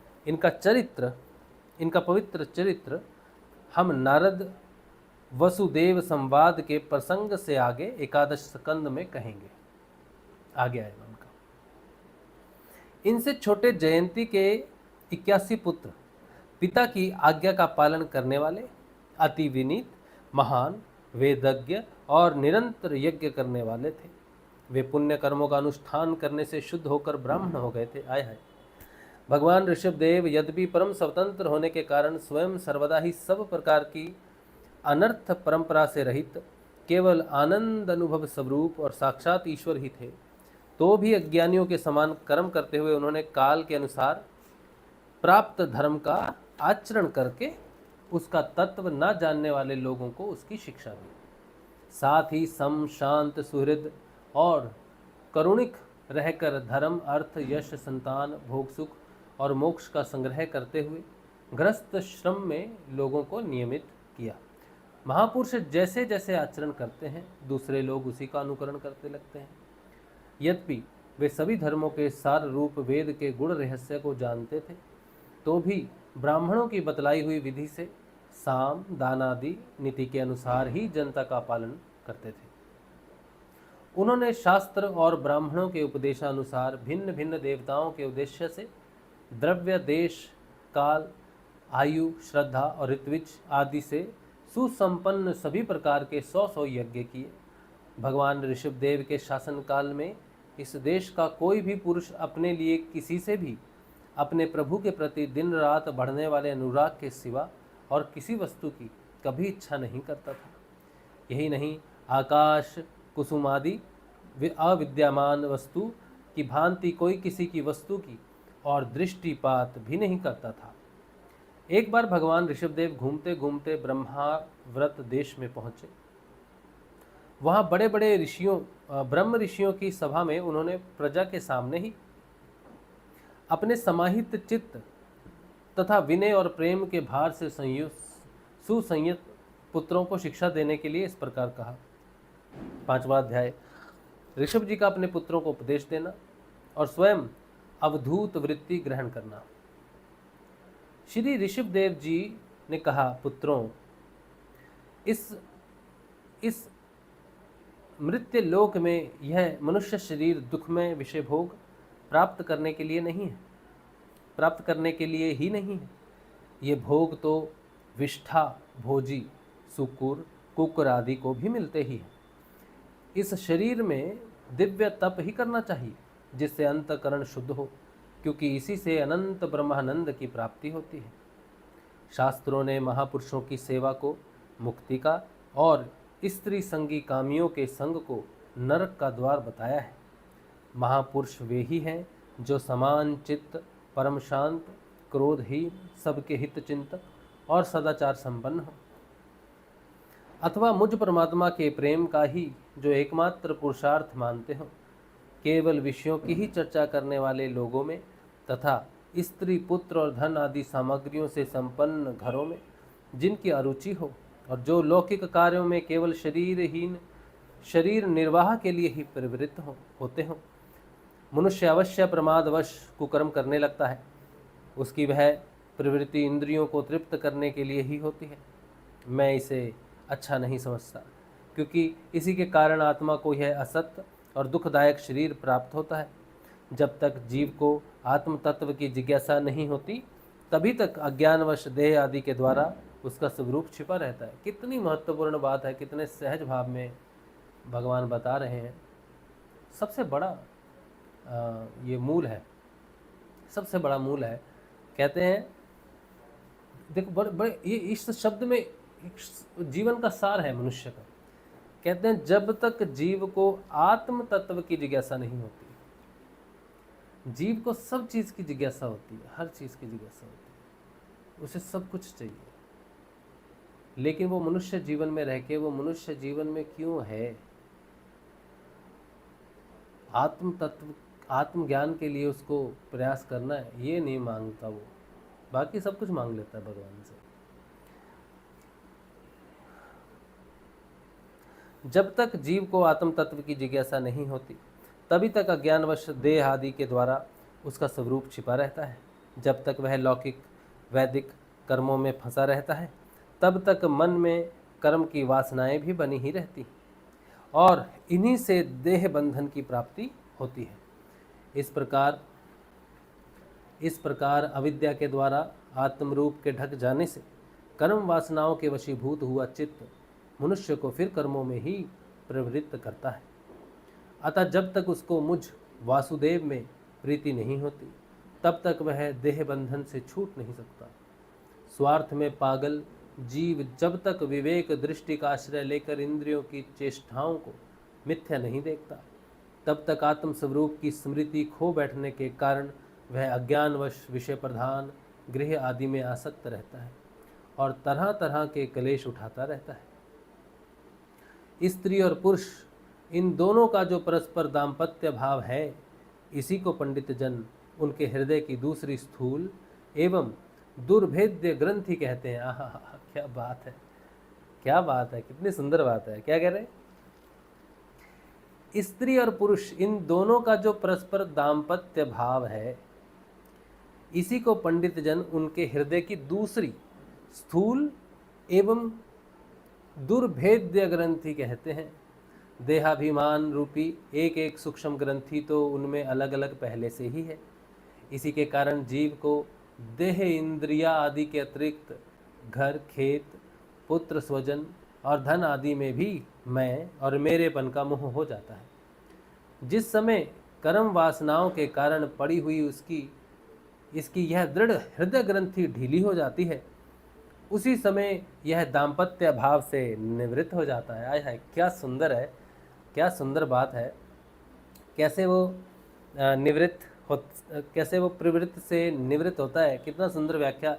इनका पवित्र चरित्र हम नारद वसुदेव संवाद के प्रसंग से आगे 11 स्कंद में कहेंगे। आगे आएगा उनका। इनसे छोटे जयंती के 81 पुत्र पिता की आज्ञा का पालन करने वाले, अति विनीत, महान, वेदज्ञ और निरंतर यज्ञ करने वाले थे। वे पुण्य कर्मों का अनुष्ठान करने से शुद्ध होकर ब्राह्मण हो गए थे। आय हाय। भगवान ऋषभदेव यद्यपि परम स्वतंत्र होने के कारण स्वयं सर्वदा ही सब प्रकार की अनर्थ परंपरा से रहित केवल आनंद अनुभव स्वरूप और साक्षात ईश्वर ही थे, तो भी अज्ञानियों के समान कर्म करते हुए उन्होंने काल के अनुसार प्राप्त धर्म का आचरण करके उसका तत्व न जानने वाले लोगों को उसकी शिक्षा दी। साथ ही सम, शांत, सुहृद और करुणिक रहकर धर्म, अर्थ, यश, संतान, भोग, सुख और मोक्ष का संग्रह करते हुए गृहस्थ श्रम में लोगों को नियमित किया। महापुरुष जैसे जैसे आचरण करते हैं दूसरे लोग उसी का अनुकरण करते लगते हैं। यद्यपि वे सभी धर्मों के सार रूप वेद के गुण रहस्य को जानते थे, तो भी ब्राह्मणों की बतलाई हुई विधि से साम, दान आदि नीति के अनुसार ही जनता का पालन करते थे। उन्होंने शास्त्र और ब्राह्मणों के उपदेशानुसार भिन्न भिन्न देवताओं के उद्देश्य से द्रव्य, देश, काल, आयु, श्रद्धा और ऋत्विज आदि से सुसंपन्न सभी प्रकार के 100 यज्ञ किए। भगवान ऋषभदेव के शासन काल में इस देश का कोई भी पुरुष अपने लिए किसी से भी अपने प्रभु के प्रति दिन रात बढ़ने वाले अनुराग के सिवा और किसी वस्तु की कभी इच्छा नहीं करता था। यही नहीं, आकाश कुसुमादि अविद्यमान वस्तु की भांति कोई किसी की वस्तु की और दृष्टिपात भी नहीं करता था। एक बार भगवान ऋषभदेव घूमते घूमते ब्रह्माव्रत देश में पहुंचे। वहाँ बड़े बड़े ब्रह्म ऋषियों की सभा में उन्होंने प्रजा के सामने ही अपने समाहित चित्त तथा विनय और प्रेम के भार से सुसंयत पुत्रों को शिक्षा देने के लिए इस प्रकार कहा। 5वां अध्याय, ऋषभ जी का अपने पुत्रों को उपदेश देना और स्वयं अवधूत वृत्ति ग्रहण करना। श्री ऋषभदेव जी ने कहा, पुत्रों, इस मृत्यु लोक में यह मनुष्य शरीर दुखमय विषय भोग प्राप्त करने के लिए ही नहीं है। ये भोग तो विष्ठा भोजी, सुकुर, कुकुर आदि को भी मिलते ही हैं। इस शरीर में दिव्य तप ही करना चाहिए जिससे अंतकरण शुद्ध हो, क्योंकि इसी से अनंत ब्रह्मानंद की प्राप्ति होती है। शास्त्रों ने महापुरुषों की सेवा को मुक्ति का और स्त्री संगी कामियों के संग को नरक का द्वार बताया है। महापुरुष वे ही हैं जो समान चित्त, परम शांत, क्रोधहीन, सबके हित चिंतक और सदाचार संपन्न हो, अथवा मुझ परमात्मा के प्रेम का ही जो एकमात्र पुरुषार्थ मानते हो। केवल विषयों की ही चर्चा करने वाले लोगों में तथा स्त्री, पुत्र और धन आदि सामग्रियों से संपन्न घरों में जिनकी अरुचि हो और जो लौकिक कार्यों में केवल शरीरहीन शरीर निर्वाह के लिए ही प्रवृत्त होते हों। मनुष्य अवश्य प्रमादवश कुकर्म करने लगता है, उसकी वह प्रवृत्ति इंद्रियों को तृप्त करने के लिए ही होती है। मैं इसे अच्छा नहीं समझता, क्योंकि इसी के कारण आत्मा को यह असत्य और दुखदायक शरीर प्राप्त होता है। जब तक जीव को आत्म तत्व की जिज्ञासा नहीं होती, तभी तक अज्ञानवश देह आदि के द्वारा उसका स्वरूप छिपा रहता है। कितनी महत्वपूर्ण बात है, कितने सहज भाव में भगवान बता रहे हैं। सबसे बड़ा ये मूल है, सबसे बड़ा मूल है। कहते हैं, देखो बड़े बड़े ये इस शब्द में जीवन का सार है मनुष्य का। कहते हैं जब तक जीव को आत्म तत्व की जिज्ञासा नहीं होती, जीव को सब चीज़ की जिज्ञासा होती है, हर चीज़ की जिज्ञासा होती है, उसे सब कुछ चाहिए, लेकिन वो मनुष्य जीवन में रह के वो मनुष्य जीवन में क्यों है? आत्म तत्व आत्मज्ञान के लिए उसको प्रयास करना है, ये नहीं मांगता वो, बाकी सब कुछ मांग लेता है भगवान से। जब तक जीव को आत्म तत्व की जिज्ञासा नहीं होती, तभी तक अज्ञानवश देह आदि के द्वारा उसका स्वरूप छिपा रहता है। जब तक वह लौकिक वैदिक कर्मों में फंसा रहता है, तब तक मन में कर्म की वासनाएं भी बनी ही रहती, और इन्हीं से देह बंधन की प्राप्ति होती है। इस प्रकार अविद्या के द्वारा आत्मरूप के ढक जाने से कर्म वासनाओं के वशीभूत हुआ चित्त मनुष्य को फिर कर्मों में ही प्रवृत्त करता है। अतः जब तक उसको मुझ वासुदेव में प्रीति नहीं होती, तब तक वह देह बंधन से छूट नहीं सकता। स्वार्थ में पागल जीव जब तक विवेक दृष्टि का आश्रय लेकर इंद्रियों की चेष्टाओं को मिथ्या नहीं देखता, तब तक आत्म स्वरूप की स्मृति खो बैठने के कारण वह अज्ञानवश विषय प्रधान गृह आदि में आसक्त रहता है और तरह तरह के क्लेश उठाता रहता है। स्त्री और पुरुष इन दोनों का जो परस्पर दाम्पत्य भाव है, इसी को पंडित जन उनके हृदय की दूसरी स्थूल एवं दुर्भेद्य ग्रंथि कहते हैं। आहा, क्या बात है, क्या बात है, कितनी सुंदर बात है। क्या कह रहे हैं? स्त्री और पुरुष इन दोनों का जो परस्पर दाम्पत्य भाव है, इसी को पंडित जन उनके हृदय की दूसरी स्थूल एवं दुर्भेद्य ग्रंथि कहते हैं। देहाभिमान रूपी एक एक सूक्ष्म ग्रंथि तो उनमें अलग अलग पहले से ही है। इसी के कारण जीव को देह इंद्रिया आदि के अतिरिक्त घर खेत पुत्र स्वजन और धन आदि में भी मैं और मेरेपन का मोह हो जाता है। जिस समय कर्म वासनाओं के कारण पड़ी हुई इसकी यह दृढ़ हृदय ग्रंथि ढीली हो जाती है, उसी समय यह दाम्पत्य भाव से निवृत्त हो जाता है। आय हाय, क्या सुंदर है, क्या सुंदर बात है। कैसे वो प्रवृत्त से निवृत्त होता है, कितना सुंदर व्याख्या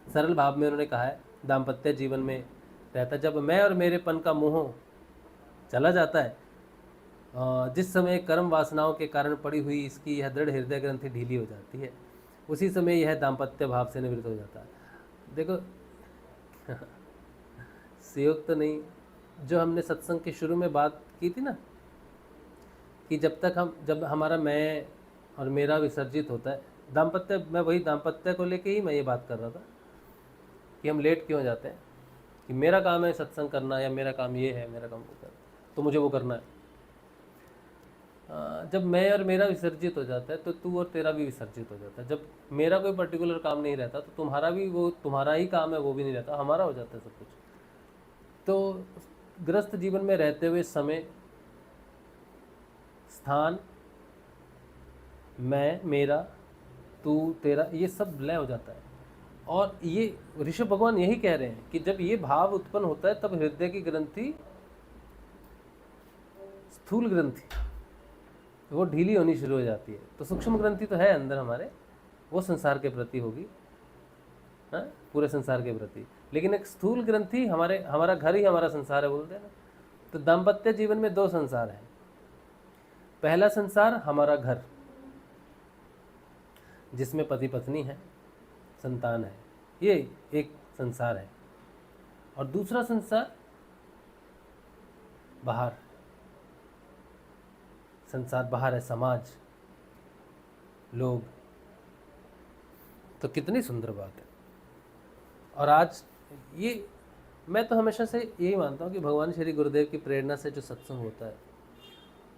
सरल भाव में उन्होंने कहा है। दाम्पत्य जीवन में रहता है, जब मैं और मेरेपन का मोह चला जाता है, जिस समय कर्म वासनाओं के कारण पड़ी हुई इसकी यह दृढ़ हृदय ग्रंथि ढीली हो जाती है, उसी समय यह दाम्पत्य भाव से निवृत्त हो जाता है। देखो संयुक्त तो नहीं, जो हमने सत्संग के शुरू में बात की थी ना, कि जब हमारा मैं और मेरा विसर्जित होता है, दाम्पत्य, मैं वही दाम्पत्य को लेके ही मैं ये बात कर रहा था कि हम लेट क्यों जाते हैं, कि मेरा काम है सत्संग करना, या मेरा काम ये है, मेरा काम वो करना, तो मुझे वो करना है। जब मैं और मेरा विसर्जित हो जाता है, तो तू और तेरा भी विसर्जित हो जाता है। जब मेरा कोई पर्टिकुलर काम नहीं रहता, तो तुम्हारा ही काम है वो भी नहीं रहता, हमारा हो जाता है सब कुछ। तो ग्रस्त जीवन में रहते हुए समय, स्थान, मैं, मेरा, तू, तेरा, ये सब लय हो जाता है। और ये ऋषभ भगवान यही कह रहे हैं कि जब ये भाव उत्पन्न होता है, तब हृदय की ग्रंथि, स्थूल ग्रंथि, वो ढीली होनी शुरू हो जाती है। तो सूक्ष्म ग्रंथि तो है अंदर हमारे, वो संसार के प्रति होगी, हाँ, पूरे संसार के प्रति। लेकिन एक स्थूल ग्रंथि, हमारा घर ही हमारा संसार है बोलते हैं ना। तो दाम्पत्य जीवन में दो संसार है। पहला संसार हमारा घर, जिसमें पति पत्नी है, संतान है, ये एक संसार है। और दूसरा संसार बाहर, संसार, बाहर है समाज, लोग, तो कितनी सुंदर बात है। और आज ये मैं तो हमेशा से यही मानता हूँ कि भगवान श्री गुरुदेव की प्रेरणा से जो सत्संग होता है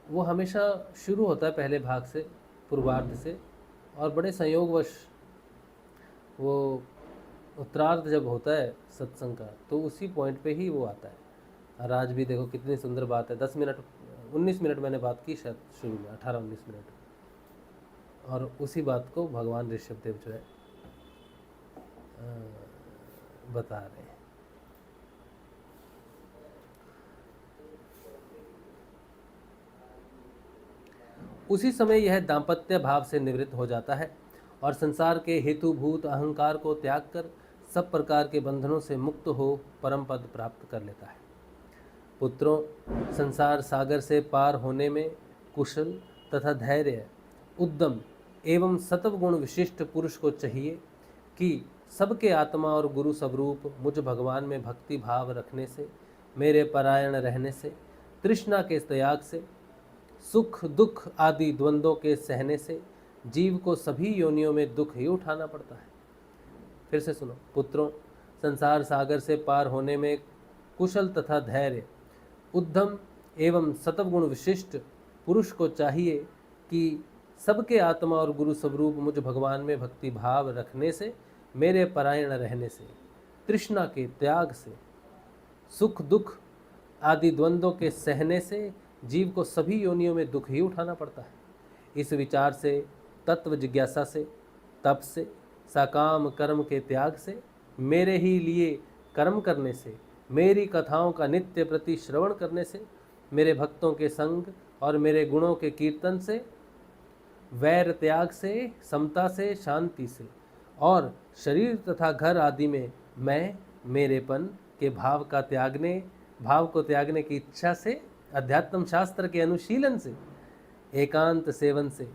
वो हमेशा शुरू होता है पहले भाग से, पूर्वार्ध से, और बड़े संयोगवश वो उत्तरार्ध जब होता है सत्संग का तो उसी पॉइंट पे ही वो आता है। और आज भी देखो कितनी सुंदर बात है, 10 मिनट 19 मिनट मैंने बात की शायद शुरू में, 18-19 मिनट, और उसी बात को भगवान ऋषभ देव जो है बता रहे हैं। उसी समय यह दाम्पत्य भाव से निवृत्त हो जाता है और संसार के हेतुभूत अहंकार को त्याग कर सब प्रकार के बंधनों से मुक्त हो परम पद प्राप्त कर लेता है। पुत्रों, संसार सागर से पार होने में कुशल तथा धैर्य, उद्यम एवं सत्व गुण विशिष्ट पुरुष को चाहिए कि सबके आत्मा और गुरु स्वरूप मुझ भगवान में भक्ति भाव रखने से, मेरे परायण रहने से, तृष्णा के त्याग से, सुख दुख आदि द्वंद्वों के सहने से जीव को सभी योनियों में दुख ही उठाना पड़ता है। फिर से सुनो। पुत्रों, संसार सागर से पार होने में कुशल तथा धैर्य, उद्यम एवं सत्वगुण विशिष्ट पुरुष को चाहिए कि सबके आत्मा और गुरु स्वरूप मुझ भगवान में भक्ति भाव रखने से, मेरे परायण रहने से, तृष्णा के त्याग से, सुख दुख आदि द्वंद्वों के सहने से जीव को सभी योनियों में दुख ही उठाना पड़ता है। इस विचार से, तत्व जिज्ञासा से, तप से, सकाम कर्म के त्याग से, मेरे ही लिए कर्म करने से, मेरी कथाओं का नित्य प्रति श्रवण करने से, मेरे भक्तों के संग और मेरे गुणों के कीर्तन से, वैर त्याग से, समता से, शांति से और शरीर तथा घर आदि में मैं मेरेपन के भाव को त्यागने की इच्छा से, अध्यात्म शास्त्र के अनुशीलन से, एकांत सेवन से,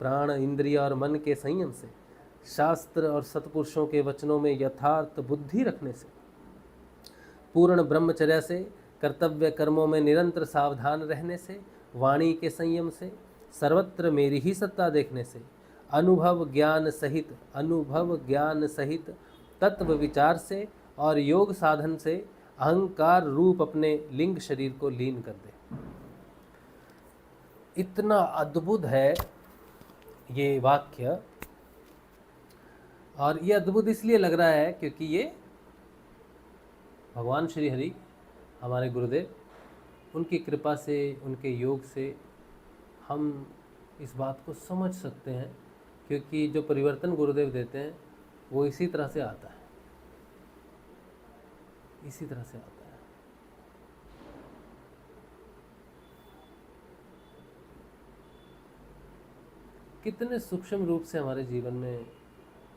प्राण इंद्रिय और मन के संयम से, शास्त्र और सत्पुरुषों के वचनों में यथार्थ बुद्धि रखने से, पूर्ण ब्रह्मचर्य से, कर्तव्य कर्मों में निरंतर सावधान रहने से, वाणी के संयम से, सर्वत्र मेरी ही सत्ता देखने से, अनुभव ज्ञान सहित तत्व विचार से और योग साधन से अहंकार रूप अपने लिंग शरीर को लीन कर दे। इतना अद्भुत है ये वाक्य, और ये अद्भुत इसलिए लग रहा है क्योंकि ये भगवान श्री हरि हमारे गुरुदेव, उनकी कृपा से, उनके योग से हम इस बात को समझ सकते हैं, क्योंकि जो परिवर्तन गुरुदेव देते हैं वो इसी तरह से आता है, इसी तरह से आता है। कितने सूक्ष्म रूप से हमारे जीवन में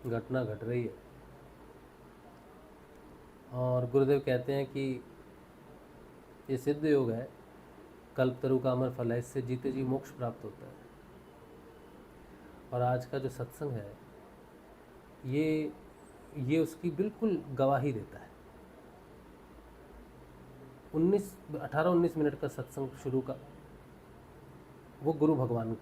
घटना घट रही है। और गुरुदेव कहते हैं कि ये सिद्ध योग है, कल्पतरु का अमर फल है, इससे जीते जी मोक्ष प्राप्त होता है। और आज का जो सत्संग है ये उसकी बिल्कुल गवाही देता है। 18-19 मिनट का सत्संग शुरू का, वो गुरु भगवान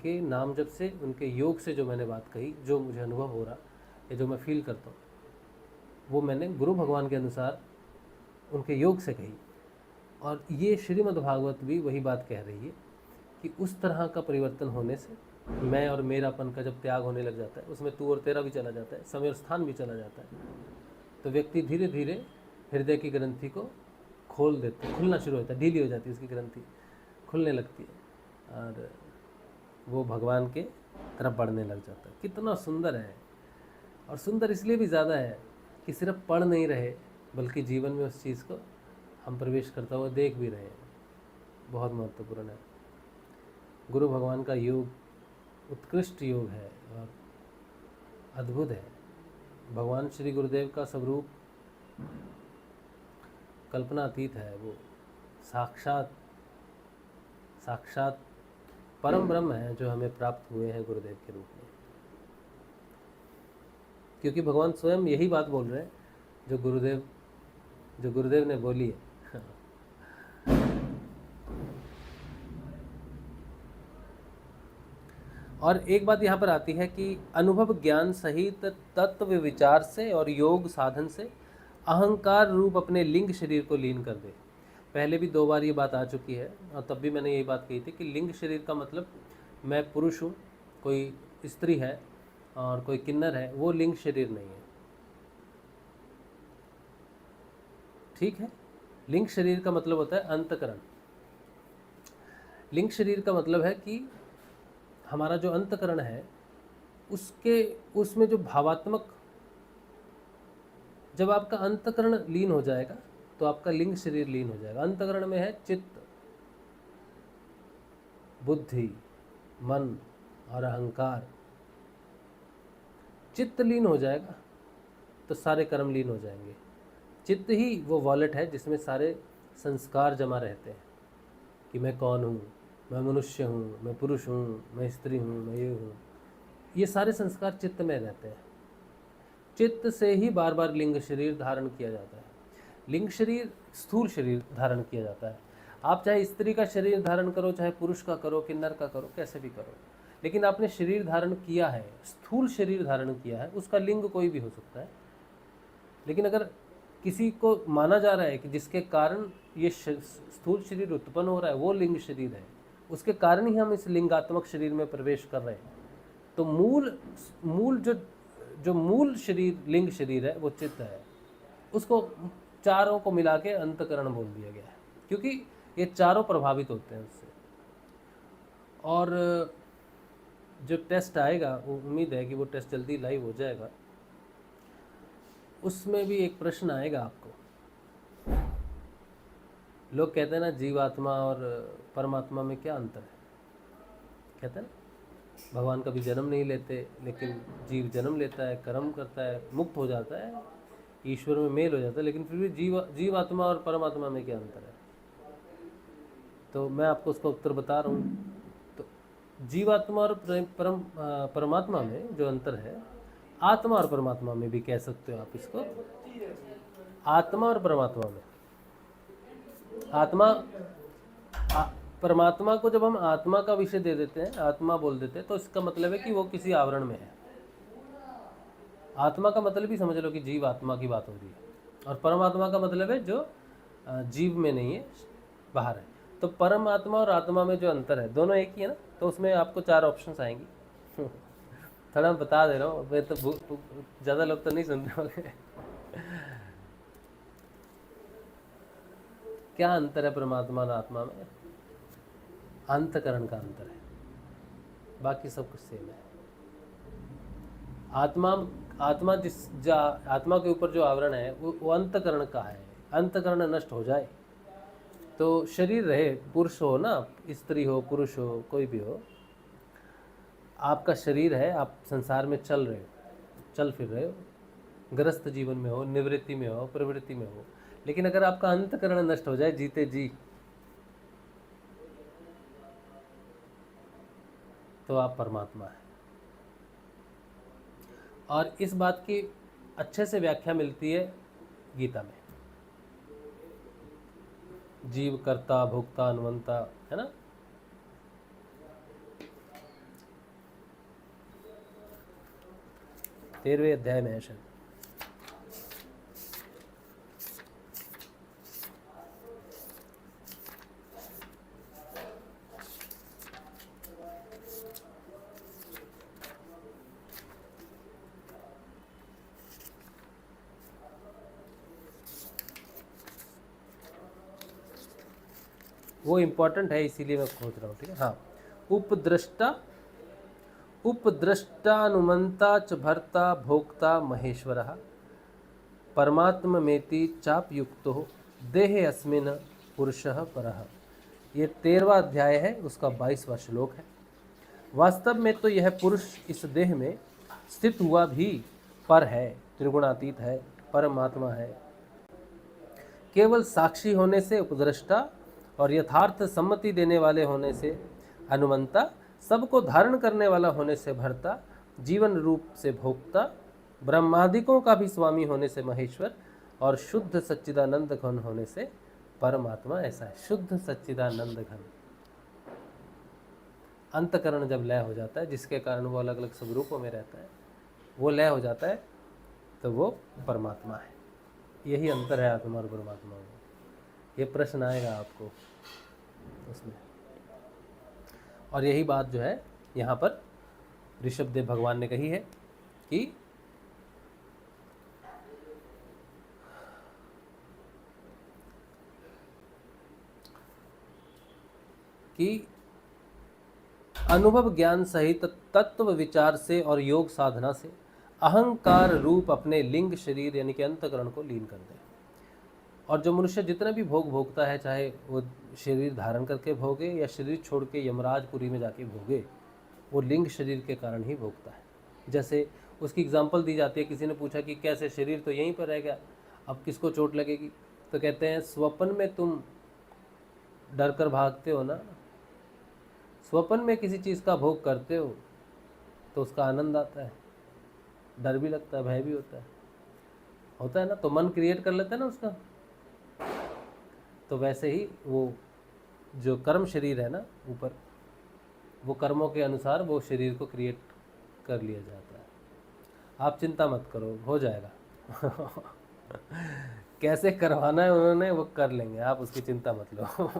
के नाम जप से, उनके योग से जो मैंने बात कही, जो मुझे अनुभव हो रहा है, जो मैं फील करता हूँ, वो मैंने गुरु भगवान के अनुसार उनके योग से कही। और ये श्रीमद् भागवत भी वही बात कह रही है कि उस तरह का परिवर्तन होने से, मैं और मेरापन का जब त्याग होने लग जाता है, उसमें तू और तेरा भी चला जाता है, समय और स्थान भी चला जाता है, तो व्यक्ति धीरे धीरे हृदय की ग्रंथि को खुलना शुरू होता है, ढीली हो जाती है उसकी ग्रंथि, खुलने लगती है और वो भगवान के तरफ बढ़ने लग जाता है। कितना सुंदर है, और सुंदर इसलिए भी ज़्यादा है कि सिर्फ पढ़ नहीं रहे, बल्कि जीवन में उस चीज़ को हम प्रवेश करता हुआ देख भी रहे हैं। बहुत महत्वपूर्ण है। गुरु भगवान का योग उत्कृष्ट योग है और अद्भुत है। भगवान श्री गुरुदेव का स्वरूप कल्पनातीत है, वो साक्षात परम ब्रह्म है जो हमें प्राप्त हुए हैं गुरुदेव के रूप में। क्योंकि भगवान स्वयं यही बात बोल रहे हैं जो गुरुदेव ने बोली है। और एक बात यहाँ पर आती है कि अनुभव ज्ञान सहित तत्व विचार से और योग साधन से अहंकार रूप अपने लिंग शरीर को लीन कर दे। पहले भी 2 बार ये बात आ चुकी है और तब भी मैंने यही बात कही थी कि लिंग शरीर का मतलब मैं पुरुष हूँ, कोई स्त्री है और कोई किन्नर है, वो लिंग शरीर नहीं है। ठीक है, लिंग शरीर का मतलब होता है अंतकरण। लिंग शरीर का मतलब है कि हमारा जो अंतकरण है उसमें जो भावात्मक, जब आपका अंतकरण लीन हो जाएगा तो आपका लिंग शरीर लीन हो जाएगा। अंतकरण में है चित्त, बुद्धि, मन और अहंकार। चित्त लीन हो जाएगा तो सारे कर्म लीन हो जाएंगे। चित्त ही वो वॉलेट है जिसमें सारे संस्कार जमा रहते हैं कि मैं कौन हूँ, मैं मनुष्य हूँ, मैं पुरुष हूँ, मैं स्त्री हूँ, मैं ये हूँ। ये सारे संस्कार चित्त में रहते हैं। चित्त से ही बार बार लिंग शरीर धारण किया जाता है। लिंग शरीर स्थूल शरीर धारण किया जाता है। आप चाहे स्त्री का शरीर धारण करो, चाहे पुरुष का करो, किन्नर का करो, कैसे भी करो, लेकिन आपने शरीर धारण किया है, स्थूल शरीर धारण किया है, उसका लिंग कोई भी हो सकता है। लेकिन अगर किसी को माना जा रहा है कि जिसके कारण ये स्थूल शरीर उत्पन्न हो रहा है वो लिंग शरीर है, उसके कारण ही हम इस लिंगात्मक शरीर में प्रवेश कर रहे हैं, तो मूल जो मूल शरीर लिंग शरीर है वो चित्त है। उसको चारों को मिला के अंतकरण बोल दिया गया है, क्योंकि ये चारों प्रभावित होते हैं उससे। और जो टेस्ट आएगा, वो उम्मीद है कि वो टेस्ट जल्दी लाइव हो जाएगा, उसमें भी एक प्रश्न आएगा आपको। लोग कहते हैं ना, जीवात्मा और परमात्मा में क्या अंतर है। कहते हैं ना, भगवान कभी जन्म नहीं लेते, लेकिन जीव जन्म लेता है, कर्म करता है, मुक्त हो जाता है, ईश्वर में मेल हो जाता है, लेकिन फिर भी जीवात्मा और परमात्मा में क्या अंतर है। तो मैं आपको उसका उत्तर बता रहा हूँ। तो जीवात्मा और परमात्मा में जो अंतर है, आत्मा और परमात्मा में भी कह सकते हो आप इसको। आत्मा और परमात्मा में, परमात्मा को जब हम आत्मा का विषय दे देते हैं, आत्मा बोल देते हैं, तो इसका मतलब है कि वो किसी आवरण में है। आत्मा का मतलब ही समझ लो कि जीव आत्मा की बात हो रही है, और परमात्मा का मतलब है जो जीव में नहीं है, बाहर है। तो परमात्मा और आत्मा में जो अंतर है, दोनों एक ही है ना। तो उसमें आपको 4 ऑप्शंस आएंगी। थोड़ा बता दे रहा हूँ, मैं तो ज़्यादा लोग तो नहीं सुनते होंगे। क्या अंतर है परमात्मा और आत्मा में? अंतकरण का अंतर है, बाकी सब कुछ सेम है। आत्मा आत्मा के ऊपर जो आवरण है वो अंतकरण का है। अंतकरण नष्ट हो जाए तो शरीर रहे, पुरुष हो ना, स्त्री हो, पुरुष हो, कोई भी हो, आपका शरीर है, आप संसार में चल रहे हो, चल फिर रहे हो, गृहस्थ जीवन में हो, निवृत्ति में हो, प्रवृत्ति में हो, लेकिन अगर आपका अंतकरण नष्ट हो जाए जीते जी, तो आप परमात्मा है। और इस बात की अच्छे से व्याख्या मिलती है गीता में। जीव कर्ता भोक्ता अनुमंता, है ना। तेरहवें अध्याय में है शायद। वो इम्पोर्टेंट है, इसीलिए मैं खोज रहा हूँ। ठीक है, हाँ। उपद्रष्टानुमंता च भर्ता भोक्ता महेश्वरः परमात्ममेति चापयुक्तो देहे अस्मिन् पुरुषः परः। ये 13वां अध्याय है, उसका 22वां श्लोक है। वास्तव में तो यह पुरुष इस देह में स्थित हुआ भी पर है, त्रिगुणातीत है, परमात्मा है। केवल साक्षी होने से उपद्रष्टा और यथार्थ सम्मति देने वाले होने से अनुमंता, सबको धारण करने वाला होने से भर्ता, जीवन रूप से भोक्ता, ब्रह्मादिकों का भी स्वामी होने से महेश्वर, और शुद्ध सच्चिदानंद घन होने से परमात्मा। ऐसा है, शुद्ध सच्चिदानंद घन। अंतकरण जब लय हो जाता है, जिसके कारण वो अलग अलग स्वरूपों में रहता है, वो लय हो जाता है, तो वो परमात्मा है। यही अंतर है आत्मा और परमात्मा में। ये प्रश्न आएगा आपको उसमें, और यही बात जो है यहाँ पर ऋषभदेव भगवान ने कही है कि अनुभव ज्ञान सहित तत्व विचार से और योग साधना से अहंकार रूप अपने लिंग शरीर यानी कि अंतकरण को लीन कर दे। और जो मनुष्य जितना भी भोग भोगता है, चाहे वो शरीर धारण करके भोगे या शरीर छोड़ के यमराजपुरी में जाके भोगे, वो लिंग शरीर के कारण ही भोगता है। जैसे उसकी एग्जाम्पल दी जाती है, किसी ने पूछा कि कैसे, शरीर तो यहीं पर रहेगा, अब किसको चोट लगेगी? तो कहते हैं स्वप्न में तुम डर कर भागते हो ना, स्वप्न में किसी चीज़ का भोग करते हो तो उसका आनंद आता है, डर भी लगता है, भय भी होता है ना, तो मन क्रिएट कर लेता है ना उसका। तो वैसे ही वो जो कर्म शरीर है ना ऊपर, वो कर्मों के अनुसार वो शरीर को क्रिएट कर लिया जाता है। आप चिंता मत करो, हो जाएगा। कैसे करवाना है उन्होंने वो कर लेंगे, आप उसकी चिंता मत लो।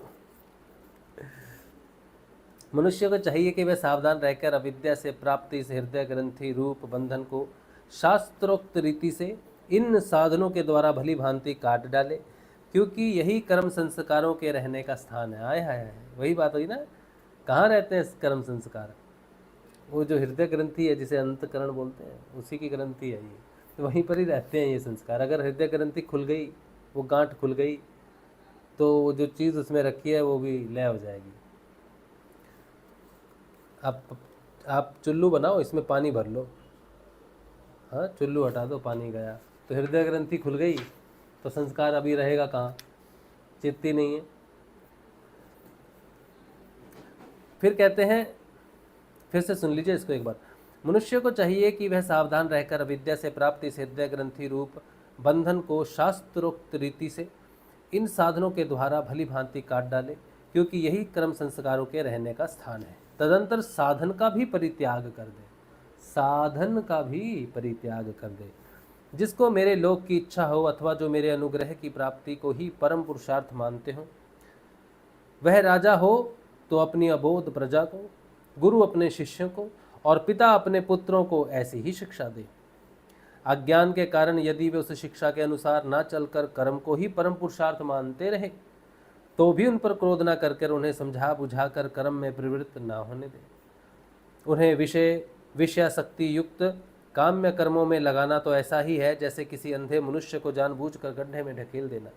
मनुष्य को चाहिए कि वह सावधान रहकर अविद्या से प्राप्ति से हृदय ग्रंथि रूप बंधन को शास्त्रोक्त रीति से इन साधनों के द्वारा भली भांति काट डाले, क्योंकि यही कर्म संस्कारों के रहने का स्थान है। आए हाय, वही बात हुई ना, कहाँ रहते हैं कर्म संस्कार? वो जो हृदय ग्रंथि है, जिसे अंतकरण बोलते हैं, उसी की ग्रंथि है ये, तो वहीं पर ही रहते हैं ये संस्कार। अगर हृदय ग्रंथि खुल गई, वो गांठ खुल गई, तो जो चीज़ उसमें रखी है वो भी लय हो जाएगी। आप चुल्लू बनाओ, इसमें पानी भर लो, हाँ, चुल्लू हटा दो, पानी गया, तो हृदय ग्रंथि खुल गई, तो संस्कार अभी रहेगा कहाँ? चित्त ही नहीं है। फिर कहते हैं, फिर से सुन लीजिए इसको एक बार। मनुष्य को चाहिए कि वह सावधान रहकर अविद्या से प्राप्ति से हृदय ग्रंथि रूप बंधन को शास्त्रोक्त रीति से इन साधनों के द्वारा भली भांति काट डाले, क्योंकि यही कर्म संस्कारों के रहने का स्थान है। तदंतर साधन का भी परित्याग कर दे, साधन का भी परित्याग कर दे। जिसको मेरे लोक की इच्छा हो अथवा जो मेरे अनुग्रह की प्राप्ति को ही परम पुरुषार्थ मानते हो, वह राजा हो तो अपनी अबोध प्रजा को, गुरु अपने शिष्यों को और पिता अपने पुत्रों को ऐसी ही शिक्षा दे। अज्ञान के कारण यदि वे उस शिक्षा के अनुसार न चलकर कर्म को ही परम पुरुषार्थ मानते रहे, तो भी उन पर क्रोध न करकर उन्हें समझा बुझाकर कर्म में प्रवृत्त न होने दे। उन्हें विषयासक्ति युक्त काम्य कर्मों में लगाना तो ऐसा ही है जैसे किसी अंधे मनुष्य को जानबूझकर गड्ढे में ढकेल देना।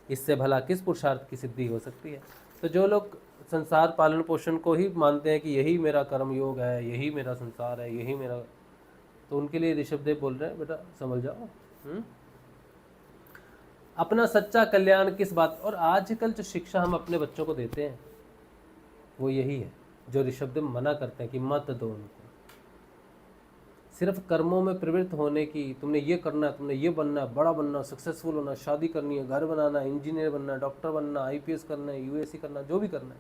इससे भला किस पुरुषार्थ की सिद्धि हो सकती है? तो जो लोग संसार पालन पोषण को ही मानते हैं कि यही मेरा कर्म योग है, यही मेरा संसार है, यही मेरा, तो उनके लिए ऋषभदेव बोल रहे हैं, बेटा समझ जाओ, अपना सच्चा कल्याण किस बात। और आजकल जो शिक्षा हम अपने बच्चों को देते हैं वो यही है जो ऋषभदेव मना करते हैं कि मत दो उनको। सिर्फ कर्मों में प्रवृत्त होने की, तुमने ये करना है, तुमने ये बनना है, बड़ा बनना, सक्सेसफुल होना, शादी करनी है, घर बनाना, इंजीनियर बनना, डॉक्टर बनना, आईपीएस करना है, यूएससी करना, जो भी करना है।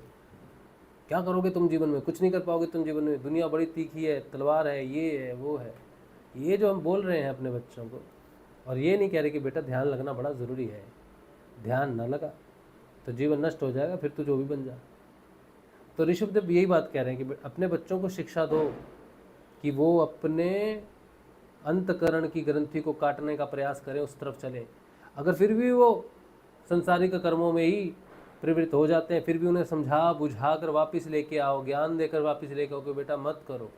क्या करोगे तुम जीवन में? कुछ नहीं कर पाओगे तुम जीवन में, दुनिया बड़ी तीखी है, तलवार है, ये है, वो है। ये जो हम बोल रहे हैं अपने बच्चों को, और ये नहीं कह रहे कि बेटा ध्यान लगना बड़ा ज़रूरी है, ध्यान ना लगा तो जीवन नष्ट हो जाएगा, फिर तू जो भी बन जा। तो ऋषभदेव यही बात कह रहे हैं कि अपने बच्चों को शिक्षा दो कि वो अपने अंतकरण की ग्रंथि को काटने का प्रयास करें, उस तरफ चले। अगर फिर भी वो संसारिक कर्मों में ही प्रवृत्त हो जाते हैं, फिर भी उन्हें समझा बुझा कर वापस लेके आओ, ज्ञान देकर वापस लेके आओ कि बेटा मत करो,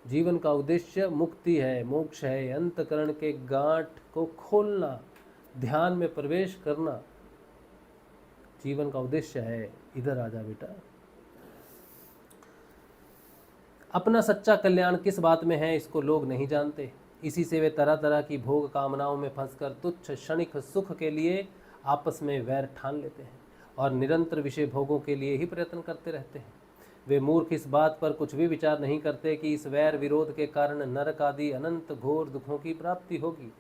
जीवन का उद्देश्य मुक्ति है, मोक्ष है, अंतकरण के गांठ को खोलना, ध्यान में प्रवेश करना जीवन का उद्देश्य है। इधर आ जा बेटा। अपना सच्चा कल्याण किस बात में है इसको लोग नहीं जानते, इसी से वे तरह तरह की भोग कामनाओं में फंसकर तुच्छ क्षणिक सुख के लिए आपस में वैर ठान लेते हैं और निरंतर विषय भोगों के लिए ही प्रयत्न करते रहते हैं। वे मूर्ख इस बात पर कुछ भी विचार नहीं करते कि इस वैर विरोध के कारण नरक आदि अनंत घोर दुखों की प्राप्ति होगी।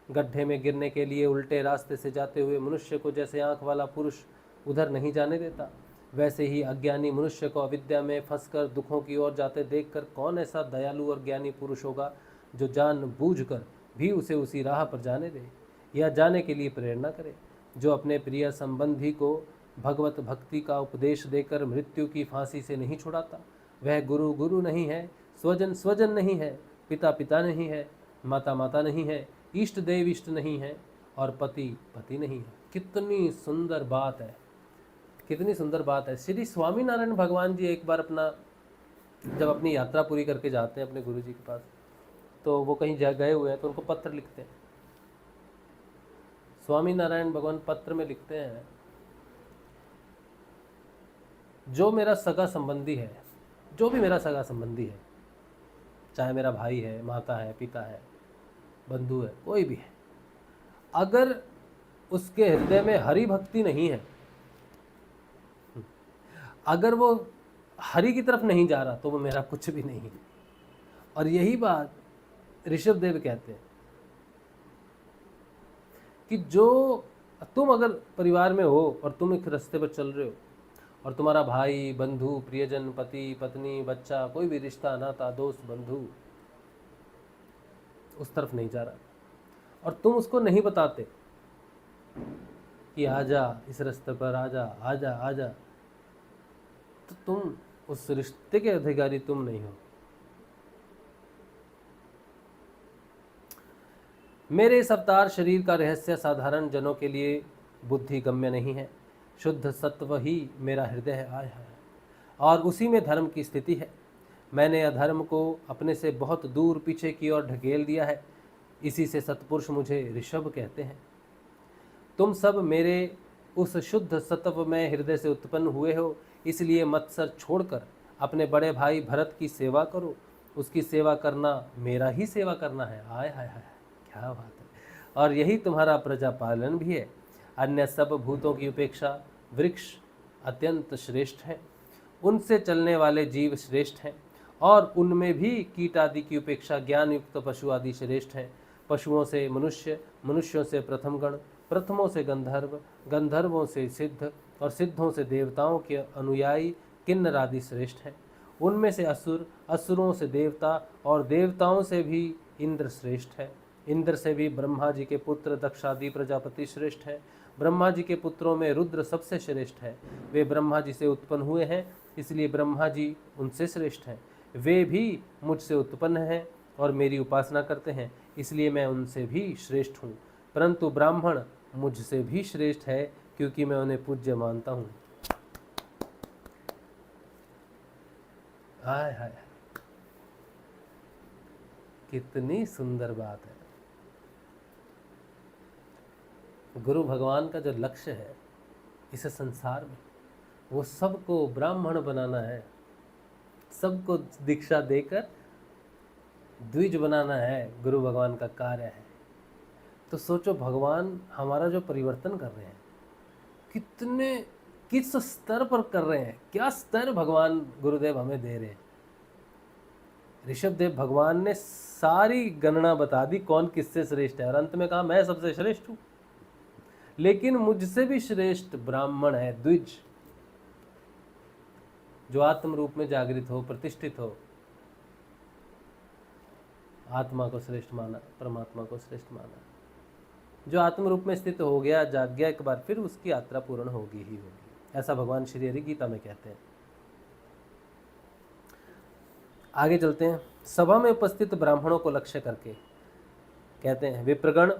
गड्ढे में गिरने के लिए उल्टे रास्ते से जाते हुए मनुष्य को जैसे आँख वाला पुरुष उधर नहीं जाने देता, वैसे ही अज्ञानी मनुष्य को अविद्या में फंसकर दुखों की ओर जाते देखकर कौन ऐसा दयालु और ज्ञानी पुरुष होगा जो जान बूझकर भी उसे उसी राह पर जाने दे या जाने के लिए प्रेरणा करे। जो अपने प्रिय संबंधी को भगवत भक्ति का उपदेश देकर मृत्यु की फांसी से नहीं छुड़ाता, वह गुरु गुरु नहीं है, स्वजन स्वजन नहीं है, पिता पिता नहीं है, माता माता नहीं है, इष्ट देव इष्ट नहीं है और पति पति नहीं है। कितनी सुंदर बात है, कितनी सुंदर बात है। श्री स्वामीनारायण भगवान जी एक बार जब अपनी यात्रा पूरी करके जाते हैं अपने गुरु जी के पास, तो वो कहीं गए हुए हैं तो उनको पत्र लिखते हैं। स्वामीनारायण भगवान पत्र में लिखते हैं, जो मेरा सगा संबंधी है, जो भी मेरा सगा संबंधी है, चाहे मेरा भाई है, माता है, पिता है, बंधु है, कोई भी है, अगर उसके हृदय में हरि भक्ति नहीं है, अगर वो हरि की तरफ नहीं जा रहा, तो वो मेरा कुछ भी नहीं है। और यही बात ऋषभ देव कहते हैं कि जो तुम अगर परिवार में हो और तुम एक रास्ते पर चल रहे हो और तुम्हारा भाई, बंधु, प्रियजन, पति, पत्नी, बच्चा, कोई भी रिश्ता, नाता, दोस्त, बंधु उस तरफ नहीं जा रहा और तुम उसको नहीं बताते कि आजा इस रास्ते पर, आजा आजा आजा, तो तुम उस रिश्ते के अधिकारी तुम नहीं हो। मेरे इस अवतार शरीर का रहस्य साधारण जनों के लिए बुद्धि गम्य नहीं है। शुद्ध सत्व ही मेरा हृदय है, आय है, और उसी में धर्म की स्थिति है। मैंने अधर्म को अपने से बहुत दूर पीछे की ओर ढकेल दिया है। इसी से सत्पुरुष मुझे ऋषभ कहते हैं। तुम सब मेरे उस शुद्ध सत्व में हृदय से उत्पन्न हुए हो, इसलिए मत्सर छोड़कर अपने बड़े भाई भरत की सेवा करो। उसकी सेवा करना मेरा ही सेवा करना है। आय हाय हाय, क्या बात है। और यही तुम्हारा प्रजा पालन भी है। अन्य सब भूतों की उपेक्षा वृक्ष अत्यंत श्रेष्ठ है, उनसे चलने वाले जीव श्रेष्ठ हैं, और उनमें भी कीट आदि की उपेक्षा ज्ञान युक्त पशु आदि श्रेष्ठ हैं। पशुओं से मनुष्य, मनुष्यों से प्रथम गण, प्रथमों से गंधर्व, गंधर्वों से सिद्ध, और सिद्धों से देवताओं के अनुयायी किन्नर आदि श्रेष्ठ हैं। उनमें से असुर, असुरों से देवता, और देवताओं से भी इंद्र श्रेष्ठ है। इंद्र से भी ब्रह्मा जी के पुत्र दक्षादि प्रजापति श्रेष्ठ हैं। ब्रह्मा जी के पुत्रों में रुद्र सबसे श्रेष्ठ है। वे ब्रह्मा जी से उत्पन्न हुए हैं, इसलिए ब्रह्मा जी उनसे श्रेष्ठ हैं। वे भी मुझसे उत्पन्न हैं और मेरी उपासना करते हैं, इसलिए मैं उनसे भी श्रेष्ठ हूँ। परंतु ब्राह्मण मुझसे भी श्रेष्ठ है, क्योंकि मैं उन्हें पूज्य मानता हूँ। हाय हाय, कितनी सुंदर बात है। गुरु भगवान का जो लक्ष्य है इस संसार में, वो सबको ब्राह्मण बनाना है, सबको दीक्षा देकर द्विज बनाना है, गुरु भगवान का कार्य है। तो सोचो, भगवान हमारा जो परिवर्तन कर रहे हैं, किस स्तर पर कर रहे हैं, क्या स्तर भगवान गुरुदेव हमें दे रहे हैं। ऋषभ देव भगवान ने सारी गणना बता दी कौन किससे श्रेष्ठ है, और अंत में कहा मैं सबसे श्रेष्ठ हूं, लेकिन मुझसे भी श्रेष्ठ ब्राह्मण है, द्विज, जो आत्म रूप में जागृत हो, प्रतिष्ठित हो, आत्मा को श्रेष्ठ माना, परमात्मा को श्रेष्ठ माना। जो आत्म रूप में स्थित हो गया, जाग गया एक बार, फिर उसकी यात्रा पूर्ण होगी ही होगी, ऐसा भगवान श्री हरि गीता में कहते हैं। आगे चलते हैं। सभा में उपस्थित ब्राह्मणों को लक्ष्य करके कहते हैं, विप्रगण,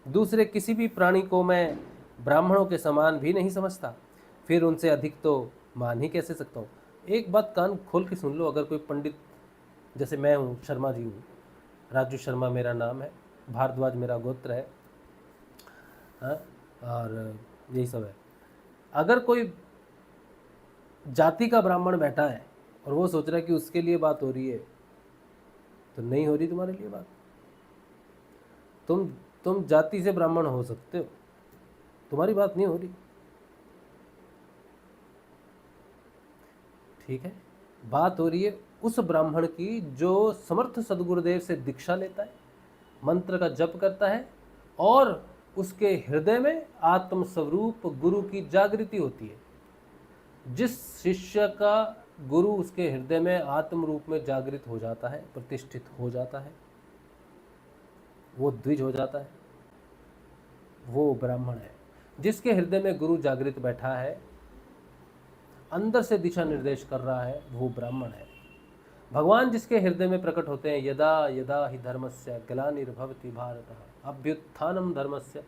दूसरे किसी भी प्राणी को मैं ब्राह्मणों के समान भी नहीं समझता, फिर उनसे अधिक तो मान ही कैसे सकता हूँ। एक बात कान खोल के सुन लो। अगर कोई पंडित, जैसे मैं हूँ, शर्मा जी हूँ, राजू शर्मा मेरा नाम है, भारद्वाज मेरा गोत्र है, हाँ, और यही सब है। अगर कोई जाति का ब्राह्मण बैठा है और वो सोच रहा है कि उसके लिए बात हो रही है, तो नहीं हो रही तुम्हारे लिए बात। तुम जाति से ब्राह्मण हो सकते हो, तुम्हारी बात नहीं हो रही, ठीक है। बात हो रही है उस ब्राह्मण की जो समर्थ सदगुरुदेव से दीक्षा लेता है, मंत्र का जप करता है, और उसके हृदय में आत्म स्वरूप गुरु की जागृति होती है। जिस शिष्य का गुरु उसके हृदय में आत्म रूप में जागृत हो जाता है, प्रतिष्ठित हो जाता है, वो द्विज हो जाता है, वो ब्राह्मण है। जिसके हृदय में गुरु जागृत बैठा है, अंदर से दिशा निर्देश कर रहा है, वो ब्राह्मण है। भगवान जिसके हृदय में प्रकट होते हैं, यदा यदा ही धर्मस्य ग्लानिर्भवति भारत अभ्युत्थानम धर्मस्य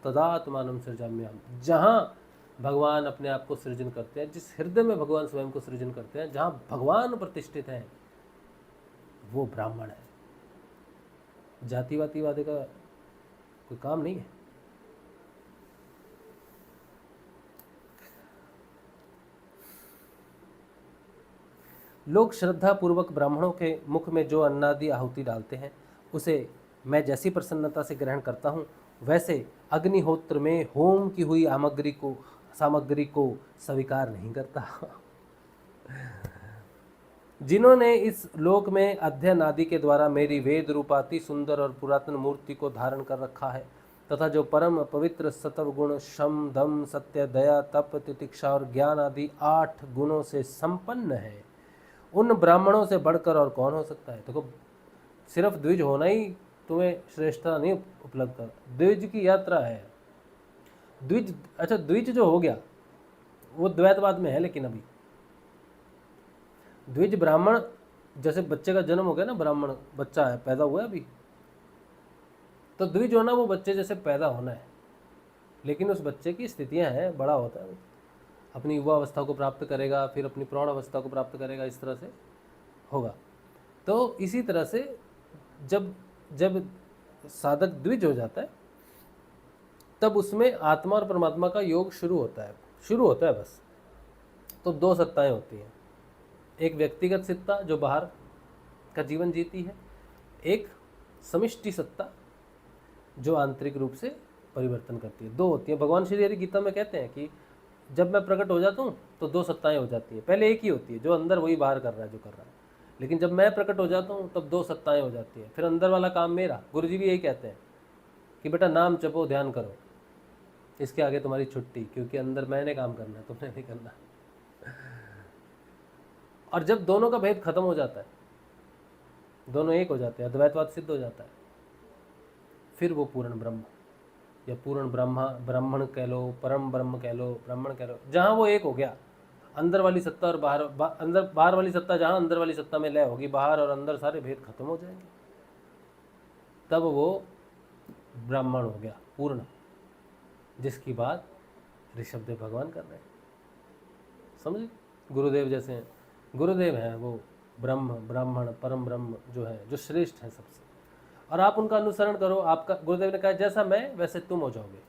तदात्मानं सृजाम्यहम्। जहाँ भगवान अपने आप को सृजन करते हैं, जिस हृदय में भगवान स्वयं को सृजन करते हैं, जहाँ भगवान प्रतिष्ठित हैं, वो ब्राह्मण है। जातिवादी वादे का कोई काम नहीं है। लोग श्रद्धा पूर्वक ब्राह्मणों के मुख में जो अन्नादि आहुति डालते हैं, उसे मैं जैसी प्रसन्नता से ग्रहण करता हूँ, वैसे अग्निहोत्र में होम की हुई सामग्री को स्वीकार नहीं करता। जिन्होंने इस लोक में अध्ययन आदि के द्वारा मेरी वेद रूपाति सुंदर और पुरातन मूर्ति को धारण कर रखा है, तथा जो परम पवित्र सत्व गुण शम दम सत्य दया तप तितिक्षा और ज्ञान आदि 8 गुणों से संपन्न है, उन ब्राह्मणों से बढ़कर और कौन हो सकता है। देखो, सिर्फ द्विज होना ही तुम्हें श्रेष्ठता नहीं उपलब्ध कर, द्विज की यात्रा है। द्विज, अच्छा द्विज जो हो गया वो द्वैतवाद में है, लेकिन अभी द्विज ब्राह्मण, जैसे बच्चे का जन्म हो गया ना, ब्राह्मण बच्चा है, पैदा हुआ है अभी, तो द्विज होना वो बच्चे जैसे पैदा होना है, लेकिन उस बच्चे की स्थितियां हैं, बड़ा होता है, अपनी युवा अवस्था को प्राप्त करेगा, फिर अपनी प्रौढ़ अवस्था को प्राप्त करेगा, इस तरह से होगा। तो इसी तरह से जब जब साधक द्विज हो जाता है, तब उसमें आत्मा और परमात्मा का योग शुरू होता है बस। तो 2 सत्ताएं होती हैं, एक व्यक्तिगत सत्ता जो बाहर का जीवन जीती है, एक समिष्टि सत्ता जो आंतरिक रूप से परिवर्तन करती है। 2 होती हैं। भगवान श्री हरि गीता में कहते हैं कि जब मैं प्रकट हो जाता हूँ तो 2 सत्ताएं हो जाती हैं। पहले एक ही होती है, जो अंदर वही बाहर कर रहा है जो कर रहा है, लेकिन जब मैं प्रकट हो जाता हूँ तब 2 सत्ताएं हो जाती हैं। फिर अंदर वाला काम मेरा। गुरु जी भी यही कहते हैं कि बेटा नाम जपो, ध्यान करो, इसके आगे तुम्हारी छुट्टी, क्योंकि अंदर मैंने काम करना है, तुमने नहीं करना। और जब दोनों का भेद खत्म हो जाता है, दोनों एक हो जाते हैं, अद्वैतवाद सिद्ध हो जाता है, फिर वो पूर्ण ब्रह्म या पूर्ण ब्राह्मण कह लो, परम ब्रह्म कह लो, ब्राह्मण कह लो, जहाँ वो एक हो गया, अंदर वाली सत्ता और बाहर वाली सत्ता, जहाँ अंदर वाली सत्ता में लय होगी, बाहर और अंदर सारे भेद खत्म हो जाएंगे, तब वो ब्राह्मण हो गया पूर्ण, जिसकी बात ऋषभदेव भगवान कर रहे हैं। समझे? गुरुदेव जैसे हैं, गुरुदेव हैं वो ब्राह्मण परम ब्रह्म जो है, जो श्रेष्ठ है सबसे, और आप उनका अनुसरण करो। आपका गुरुदेव ने कहा जैसा मैं वैसे तुम हो जाओगे,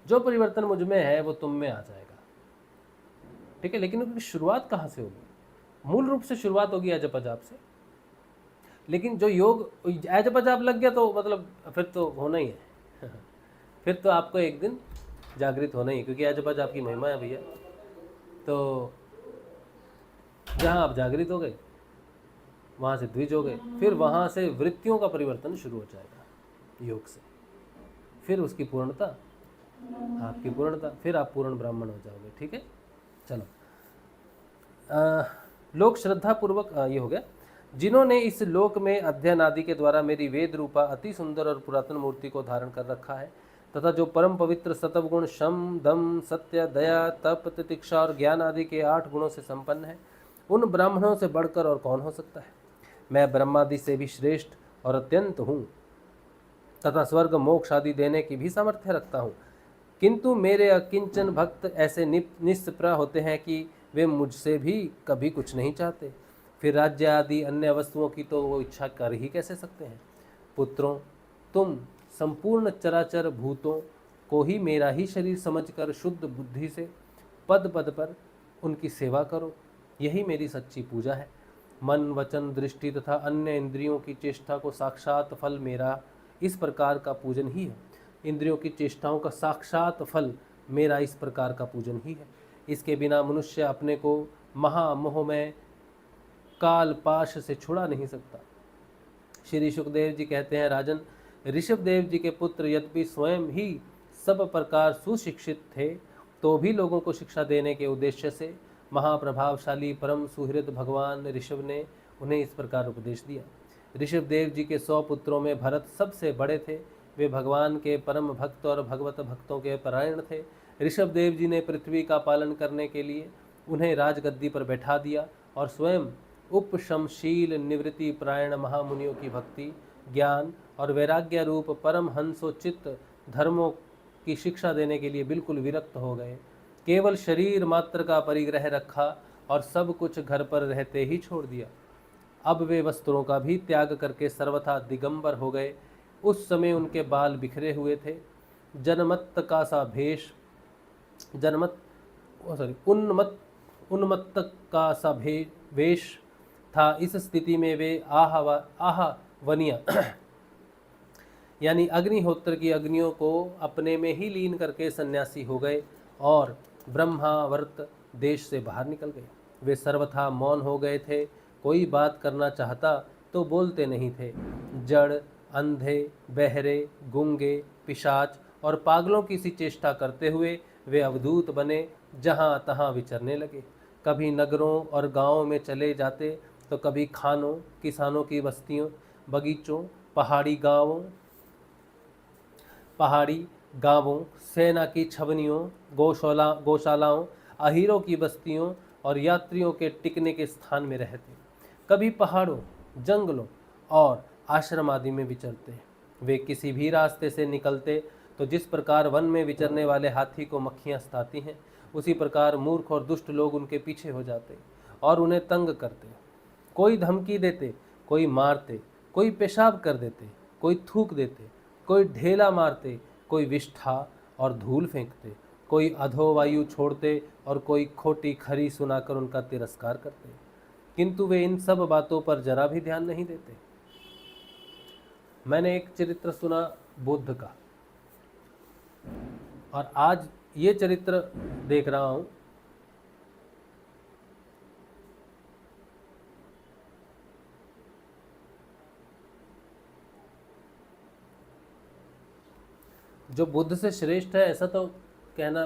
जो परिवर्तन मुझ में है वो तुम में आ जाएगा। ठीक है, लेकिन उनकी शुरुआत कहाँ से होगी? मूल रूप से शुरुआत होगी अजप जाप से, लेकिन जो योग अजप जाप लग गया तो मतलब फिर तो होना ही है। फिर तो आपको एक दिन जागृत होना ही, क्योंकि अजप जाप की महिमा है भैया। तो जहाँ आप जागृत हो गए, वहाँ से द्विज हो गए, फिर वहाँ से वृत्तियों का परिवर्तन शुरू हो जाएगा योग से, फिर उसकी पूर्णता, आपकी पूर्णता, फिर आप पूर्ण ब्राह्मण हो जाओगे। ठीक है, चलो। लोक श्रद्धा पूर्वक ये हो गया। जिन्होंने इस लोक में अध्ययन आदि के द्वारा मेरी वेद रूपा अति सुंदर और पुरातन मूर्ति को धारण कर रखा है, तथा जो परम पवित्र सतवगुण शम दम सत्य दया तप तितिक्षा और ज्ञान आदि के 8 गुणों से संपन्न है, उन ब्राह्मणों से बढ़कर और कौन हो सकता है। मैं ब्रह्मादि से भी श्रेष्ठ और अत्यंत हूँ, तथा स्वर्ग मोक्ष आदि देने की भी सामर्थ्य रखता हूँ, किंतु मेरे अकिंचन भक्त ऐसे निष्प्रह होते हैं कि वे मुझसे भी कभी कुछ नहीं चाहते। फिर राज्य आदि अन्य वस्तुओं की तो वो इच्छा कर ही कैसे सकते हैं। पुत्रों, तुम संपूर्ण चराचर भूतों को ही मेरा ही शरीर समझकर शुद्ध बुद्धि से पद पद पर उनकी सेवा करो, यही मेरी सच्ची पूजा है। मन वचन दृष्टि तथा अन्य इंद्रियों की चेष्टा को साक्षात फल मेरा इस प्रकार का पूजन ही है। इंद्रियों की चेष्टाओं का साक्षात फल मेरा इस प्रकार का पूजन ही है। इसके बिना मनुष्य अपने को महामोह में काल पाश से छुड़ा नहीं सकता। श्री सुखदेव जी कहते हैं, राजन, ऋषभदेव जी के पुत्र यद्यपि स्वयं ही सब प्रकार सुशिक्षित थे, तो भी लोगों को शिक्षा देने के उद्देश्य से महाप्रभावशाली परम सुहृद भगवान ऋषभ ने उन्हें इस प्रकार उपदेश दिया। ऋषभ देव जी के 100 पुत्रों में भरत सबसे बड़े थे। वे भगवान के परम भक्त और भगवत भक्तों के परायण थे। ऋषभ देव जी ने पृथ्वी का पालन करने के लिए उन्हें राजगद्दी पर बैठा दिया और स्वयं उपशमशील निवृत्ति प्रायण महामुनियों की भक्ति, ज्ञान और वैराग्य रूप परम हंसोचित धर्मों की शिक्षा देने के लिए बिल्कुल विरक्त हो गए। केवल शरीर मात्र का परिग्रह रखा और सब कुछ घर पर रहते ही छोड़ दिया। अब वे वस्त्रों का भी त्याग करके सर्वथा दिगंबर हो गए। उस समय उनके बाल बिखरे हुए थे। जनमत्त का सा भेष उन्मत्त का सा वेश था। इस स्थिति में वे वनिया यानी अग्निहोत्र की अग्नियों को अपने में ही लीन करके सन्यासी हो गए और ब्रह्मावर्त देश से बाहर निकल गए। वे सर्वथा मौन हो गए थे। कोई बात करना चाहता तो बोलते नहीं थे। जड़, अंधे, बहरे, गूंगे, पिशाच और पागलों की सी चेष्टा करते हुए वे अवधूत बने, जहाँ तहाँ विचरने लगे। कभी नगरों और गांवों में चले जाते तो कभी खानों, किसानों की बस्तियों, बगीचों, पहाड़ी गांवों, सेना की छवनियों, गौशालाओं, अहीरों की बस्तियों और यात्रियों के टिकने के स्थान में रहते। कभी पहाड़ों, जंगलों और आश्रम आदि में विचरते। वे किसी भी रास्ते से निकलते तो जिस प्रकार वन में विचरने वाले हाथी को मक्खियाँ सताती हैं, उसी प्रकार मूर्ख और दुष्ट लोग उनके पीछे हो जाते और उन्हें तंग करते। कोई धमकी देते, कोई मारते, कोई पेशाब कर देते, कोई थूक देते, कोई ढेला मारते, कोई विष्ठा और धूल फेंकते, कोई अधोवायु छोड़ते और कोई खोटी खरी सुनाकर उनका तिरस्कार करते। किंतु वे इन सब बातों पर जरा भी ध्यान नहीं देते। मैंने एक चरित्र सुना बुद्ध का, और आज ये चरित्र देख रहा हूं। जो बुद्ध से श्रेष्ठ है ऐसा तो कहना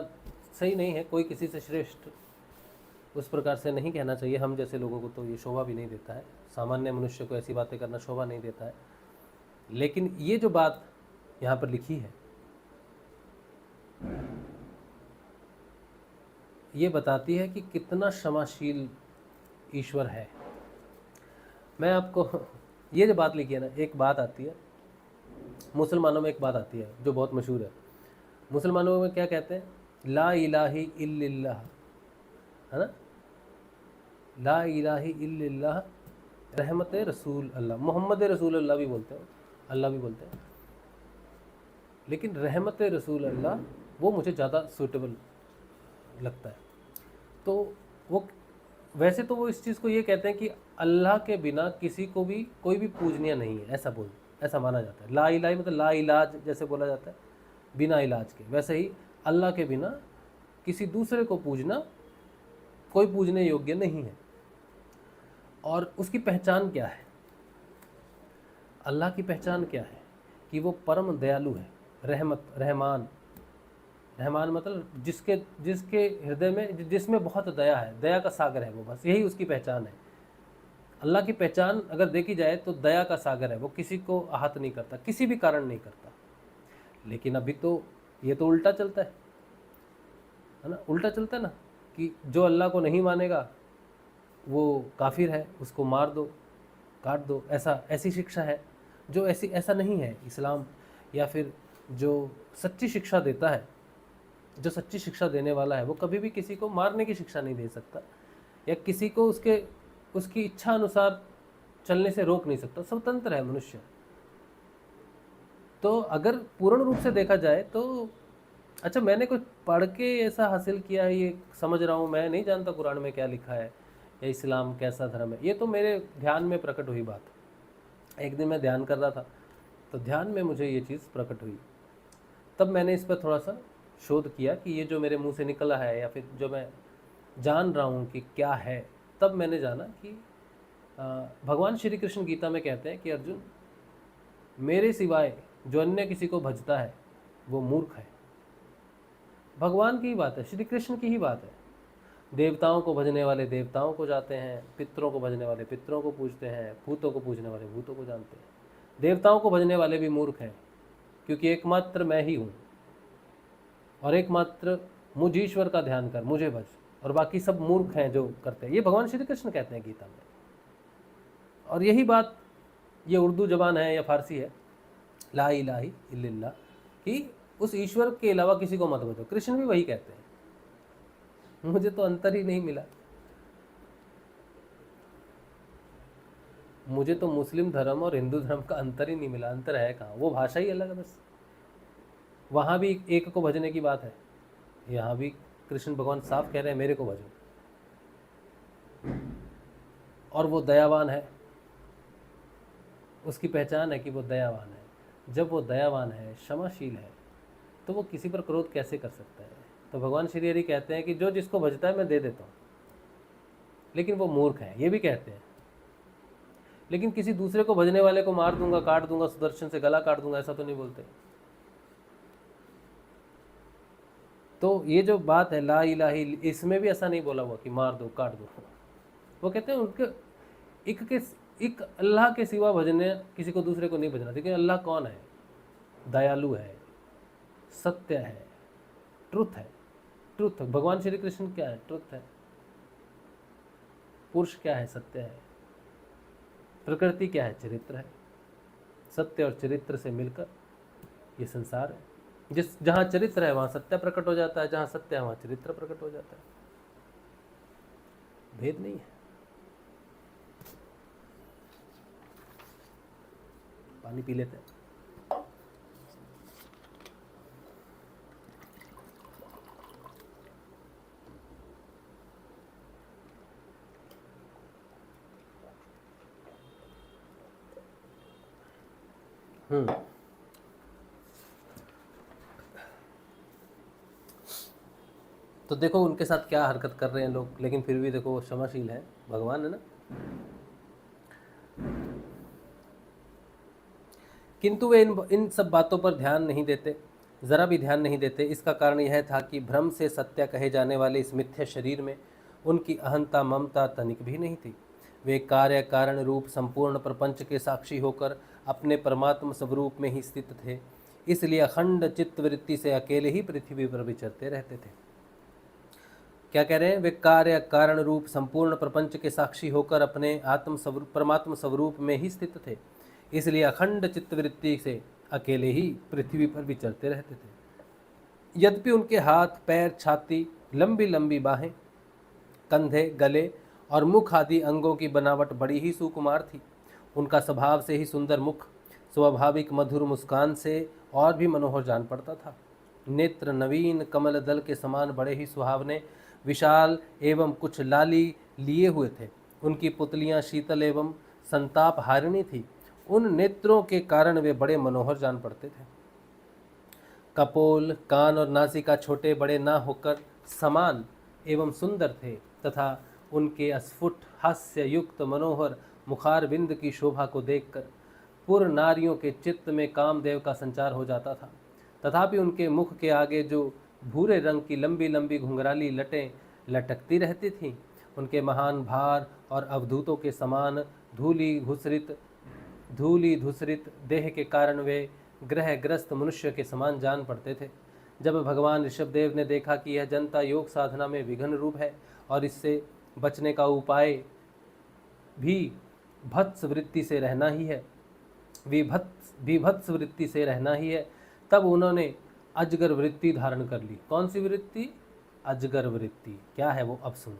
सही नहीं है। कोई किसी से श्रेष्ठ उस प्रकार से नहीं कहना चाहिए। हम जैसे लोगों को तो ये शोभा भी नहीं देता है। सामान्य मनुष्य को ऐसी बातें करना शोभा नहीं देता है। लेकिन ये जो बात यहाँ पर लिखी है, ये बताती है कि कितना क्षमाशील ईश्वर है। मैं आपको ये जो बात लिखी है ना, एक बात आती है मुसलमानों में, एक बात आती है जो बहुत मशहूर है। मुसलमानों में क्या कहते हैं? ला इलाही इल्लल्लाह, है ना? ला इलाही इल्लल्लाह रहमत रसूल अल्लाह, मोहम्मद रसूल अल्लाह भी बोलते हैं, अल्लाह भी बोलते हैं। लेकिन रहमत रसूल अल्लाह वो मुझे ज़्यादा सूटेबल लगता है। तो वो वैसे तो वो इस चीज़ को ये कहते हैं कि अल्लाह के बिना किसी को भी कोई भी पूजनीय नहीं है, ऐसा माना जाता है। ला इलाही मतलब ला इलाज जैसे बोला जाता है, बिना इलाज के, वैसे ही अल्लाह के बिना किसी दूसरे को पूजना कोई पूजने योग्य नहीं है। और उसकी पहचान क्या है? अल्लाह की पहचान क्या है? कि वो परम दयालु है, रहमान मतलब जिसके हृदय में, जिसमें बहुत दया है, दया का सागर है वो, बस यही उसकी पहचान है। अल्लाह की पहचान अगर देखी जाए तो दया का सागर है। वो किसी को आहत नहीं करता, किसी भी कारण नहीं करता। लेकिन अभी तो ये तो उल्टा चलता है ना? उल्टा चलता है ना कि जो अल्लाह को नहीं मानेगा वो काफिर है, उसको मार दो, काट दो, ऐसी शिक्षा है। जो ऐसा नहीं है इस्लाम, या फिर जो सच्ची शिक्षा देता है, जो सच्ची शिक्षा देने वाला है, वो कभी भी किसी को मारने की शिक्षा नहीं दे सकता, या किसी को उसकी इच्छा अनुसार चलने से रोक नहीं सकता। स्वतंत्र है मनुष्य। तो अगर पूर्ण रूप से देखा जाए तो अच्छा, मैंने कुछ पढ़ के ऐसा हासिल किया है, ये समझ रहा हूँ, मैं नहीं जानता कुरान में क्या लिखा है या इस्लाम कैसा धर्म है। ये तो मेरे ध्यान में प्रकट हुई बात। एक दिन मैं ध्यान कर रहा था तो ध्यान में मुझे ये चीज़ प्रकट हुई। तब मैंने इस पर थोड़ा सा शोध किया कि ये जो मेरे मुंह से निकला है या फिर जो मैं जान रहा हूँ कि क्या है। तब मैंने जाना कि भगवान श्री कृष्ण गीता में कहते हैं कि अर्जुन, मेरे सिवाय जो अन्य किसी को भजता है वो मूर्ख है। भगवान की ही बात है, श्री कृष्ण की ही बात है। देवताओं को भजने वाले देवताओं को जाते हैं, पितरों को भजने वाले पितरों को पूजते हैं, भूतों को पूजने वाले भूतों को जानते हैं। देवताओं को भजने वाले भी मूर्ख हैं, क्योंकि एकमात्र मैं ही हूँ और एकमात्र मुझ ईश्वर का ध्यान कर, मुझे भज, और बाकी सब मूर्ख हैं जो करते हैं। ये भगवान श्री कृष्ण कहते हैं गीता में। और यही बात, ये उर्दू जबान है या फारसी है, ला इलाहा इल्लल्लाह, कि उस ईश्वर के अलावा किसी को मत भजो। कृष्ण भी वही कहते हैं। मुझे तो अंतर ही नहीं मिला। मुझे तो मुस्लिम धर्म और हिंदू धर्म का अंतर ही नहीं मिला। अंतर है कहाँ? वो भाषा ही अलग है बस। वहाँ भी एक को भजने की बात है, यहाँ भी कृष्ण भगवान साफ कह रहे हैं मेरे को भजो। और वो दयावान है, उसकी पहचान है कि वो दयावान है। जब वो दयावान है, क्षमाशील है, तो वो किसी पर क्रोध कैसे कर सकता है? तो भगवान श्री हरि कहते हैं कि जो जिसको भजता है मैं दे देता हूँ, लेकिन वो मूर्ख है, ये भी कहते हैं। लेकिन किसी दूसरे को भजने वाले को मार दूंगा, काट दूंगा, सुदर्शन से गला काट दूंगा, ऐसा तो नहीं बोलते। तो ये जो बात है ला इलाहा, इसमें भी ऐसा नहीं बोला हुआ कि मार दो काट दो। वो कहते हैं उनके एक अल्लाह के सिवा भजने, किसी को दूसरे को नहीं भजना। लेकिन अल्लाह कौन है? दयालु है, सत्य है, ट्रुथ है। ट्रुथ, भगवान श्री कृष्ण क्या है? ट्रुथ है। पुरुष क्या है? सत्य है। प्रकृति क्या है? चरित्र है। सत्य और चरित्र से मिलकर ये संसार है। जहाँ चरित्र है वहाँ सत्य प्रकट हो जाता है, जहाँ सत्य है वहाँ चरित्र प्रकट हो जाता है। भेद नहीं है। पानी पी लेते हैं। तो देखो उनके साथ क्या हरकत कर रहे हैं लोग, लेकिन फिर भी देखो वो क्षमाशील है, भगवान है ना। किंतु वे इन सब बातों पर ध्यान नहीं देते, जरा भी ध्यान नहीं देते। इसका कारण यह था कि भ्रम से सत्य कहे जाने वाले इस मिथ्या शरीर में उनकी अहंता ममता तनिक भी नहीं थी। वे कार्य कारण रूप संपूर्ण प्रपंच के साक्षी होकर अपने परमात्म स्वरूप में ही स्थित थे। इसलिए अखंड चित्तवृत्ति से अकेले ही पृथ्वी पर विचरते रहते थे। क्या कह रहे हैं? वे कार्य कारण रूप संपूर्ण प्रपंच के साक्षी होकर अपने परमात्म स्वरूप में ही स्थित थे। इसलिए अखंड चित्तवृत्ति से अकेले ही पृथ्वी पर विचरते रहते थे। यद्यपि उनके हाथ, पैर, छाती, लंबी लंबी बाहें, कंधे, गले और मुख आदि अंगों की बनावट बड़ी ही सुकुमार थी। उनका स्वभाव से ही सुंदर मुख स्वाभाविक मधुर मुस्कान से और भी मनोहर जान पड़ता था। नेत्र नवीन कमल दल के समान बड़े ही सुहावने, विशाल एवं कुछ लाली लिए हुए थे। उनकी पुतलियां शीतल एवं संताप हारिणी थी। उन नेत्रों के कारण वे बड़े मनोहर जान पड़ते थे। कपोल, कान और नासिका छोटे बड़े ना होकर समान एवं सुंदर थे, तथा उनके स्फुट हास्य युक्त मनोहर मुखारबिंद की शोभा को देखकर पूर्ण नारियों के चित्त में कामदेव का संचार हो जाता था। तथापि उनके मुख के आगे जो भूरे रंग की लंबी लंबी घुंघराली लटें लटकती रहती थीं, उनके महान भार और अवधूतों के समान धूली धूसरित देह के कारण वे ग्रहग्रस्त मनुष्य के समान जान पड़ते थे। जब भगवान ऋषभदेव ने देखा कि यह जनता योग साधना में विघ्न रूप है और इससे बचने का उपाय भी भत्स वृत्ति से रहना ही है, विभत्स वृत्ति से रहना ही है, तब उन्होंने अजगर वृत्ति धारण कर ली। कौन सी वृत्ति? अजगर वृत्ति। क्या है वो? अब सुनो।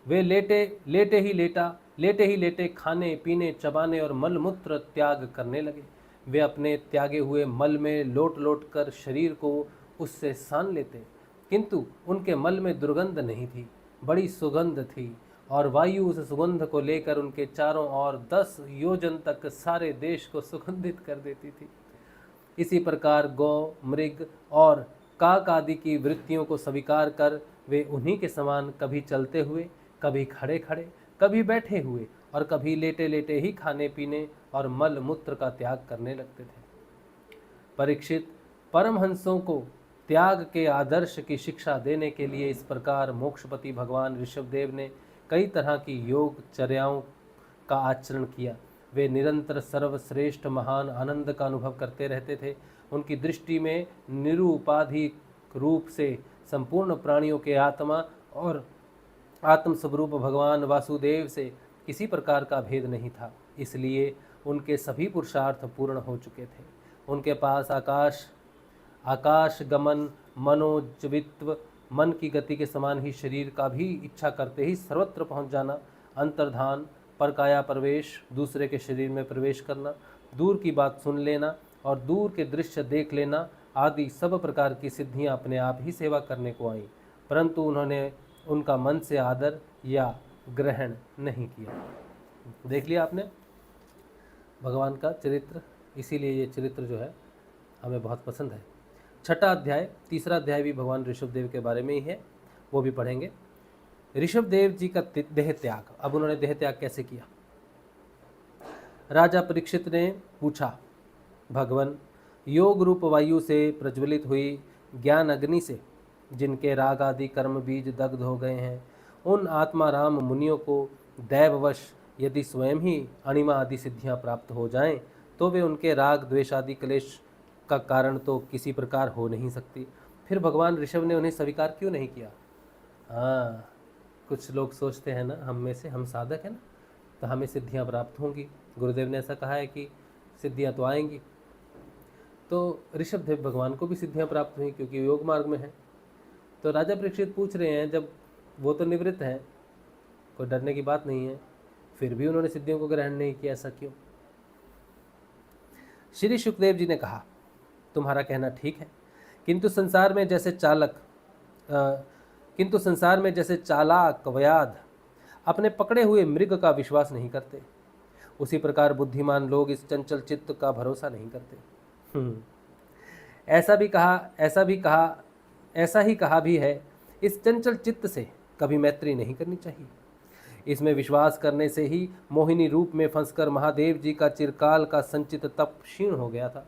वे लेटे ही लेटे खाने पीने, चबाने और मलमूत्र त्याग करने लगे। वे अपने त्यागे हुए मल में लोट लोट कर शरीर को उससे सान लेते, किंतु उनके मल में दुर्गंध नहीं थी, बड़ी सुगंध थी, और वायु उस सुगंध को लेकर उनके चारों ओर 10 योजन तक सारे देश को सुगंधित कर देती थी। इसी प्रकार गौ, मृग और काक आदि की वृत्तियों को स्वीकार कर वे उन्हीं के समान कभी चलते हुए, कभी खड़े खड़े, कभी बैठे हुए और कभी लेटे लेटे ही खाने पीने और मल मूत्र का त्याग करने लगते थे। परीक्षित, परमहंसों को त्याग के आदर्श की शिक्षा देने के लिए इस प्रकार मोक्षपति भगवान ऋषभदेव ने कई तरह की योग चर्याओं का आचरण किया। वे निरंतर सर्वश्रेष्ठ महान आनंद का अनुभव करते रहते थे। उनकी दृष्टि में निरुपाधिक रूप से संपूर्ण प्राणियों के आत्मा और आत्म स्वरूप भगवान वासुदेव से किसी प्रकार का भेद नहीं था। इसलिए उनके सभी पुरुषार्थ पूर्ण हो चुके थे। उनके पास आकाश गमन, मनोजवित्व, मन की गति के समान ही शरीर का भी इच्छा करते ही सर्वत्र पहुंच जाना, अंतर्धान, परकाया प्रवेश, दूसरे के शरीर में प्रवेश करना, दूर की बात सुन लेना और दूर के दृश्य देख लेना आदि सब प्रकार की सिद्धियां अपने आप ही सेवा करने को आईं, परंतु उन्होंने उनका मन से आदर या ग्रहण नहीं किया। देख लिया आपने भगवान का चरित्र, इसीलिए ये चरित्र जो है हमें बहुत पसंद है। छठा अध्याय, तीसरा अध्याय भी भगवान ऋषभदेव के बारे में ही है, वो भी पढ़ेंगे। ऋषभदेव जी का देह त्याग। अब उन्होंने देह त्याग कैसे किया? राजा परीक्षित ने पूछा, भगवान, योग रूप वायु से प्रज्वलित हुई ज्ञान अग्नि से जिनके राग आदि कर्म बीज दग्ध हो गए हैं, उन आत्मा राम मुनियों को दैववश यदि स्वयं ही अणिमा आदि सिद्धियां प्राप्त हो जाएं, तो वे उनके राग द्वेष आदि क्लेश का कारण तो किसी प्रकार हो नहीं सकती। फिर भगवान ऋषभ ने उन्हें स्वीकार क्यों नहीं किया? हाँ, कुछ लोग सोचते हैं ना, हम में से हम साधक हैं ना, तो हमें सिद्धियां प्राप्त होंगी। गुरुदेव ने ऐसा कहा है कि सिद्धियां तो आएंगी। तो ऋषभदेव भगवान को भी सिद्धियां प्राप्त हुई क्योंकि योग मार्ग में है। तो राजा परीक्षित पूछ रहे हैं, जब वो तो निवृत्त हैं, कोई डरने की बात नहीं है, फिर भी उन्होंने सिद्धियों को ग्रहण नहीं किया, ऐसा क्यों? श्री सुखदेव जी ने कहा, तुम्हारा कहना ठीक है, किंतु संसार में जैसे चालाक व्याध अपने पकड़े हुए मृग का विश्वास नहीं करते, उसी प्रकार बुद्धिमान लोग इस चंचल चित्त का भरोसा नहीं करते। ऐसा ही कहा भी है, इस चंचल चित्त से कभी मैत्री नहीं करनी चाहिए। इसमें विश्वास करने से ही मोहिनी रूप में फंसकर महादेव जी का चिरकाल का संचित तप क्षीण हो गया था।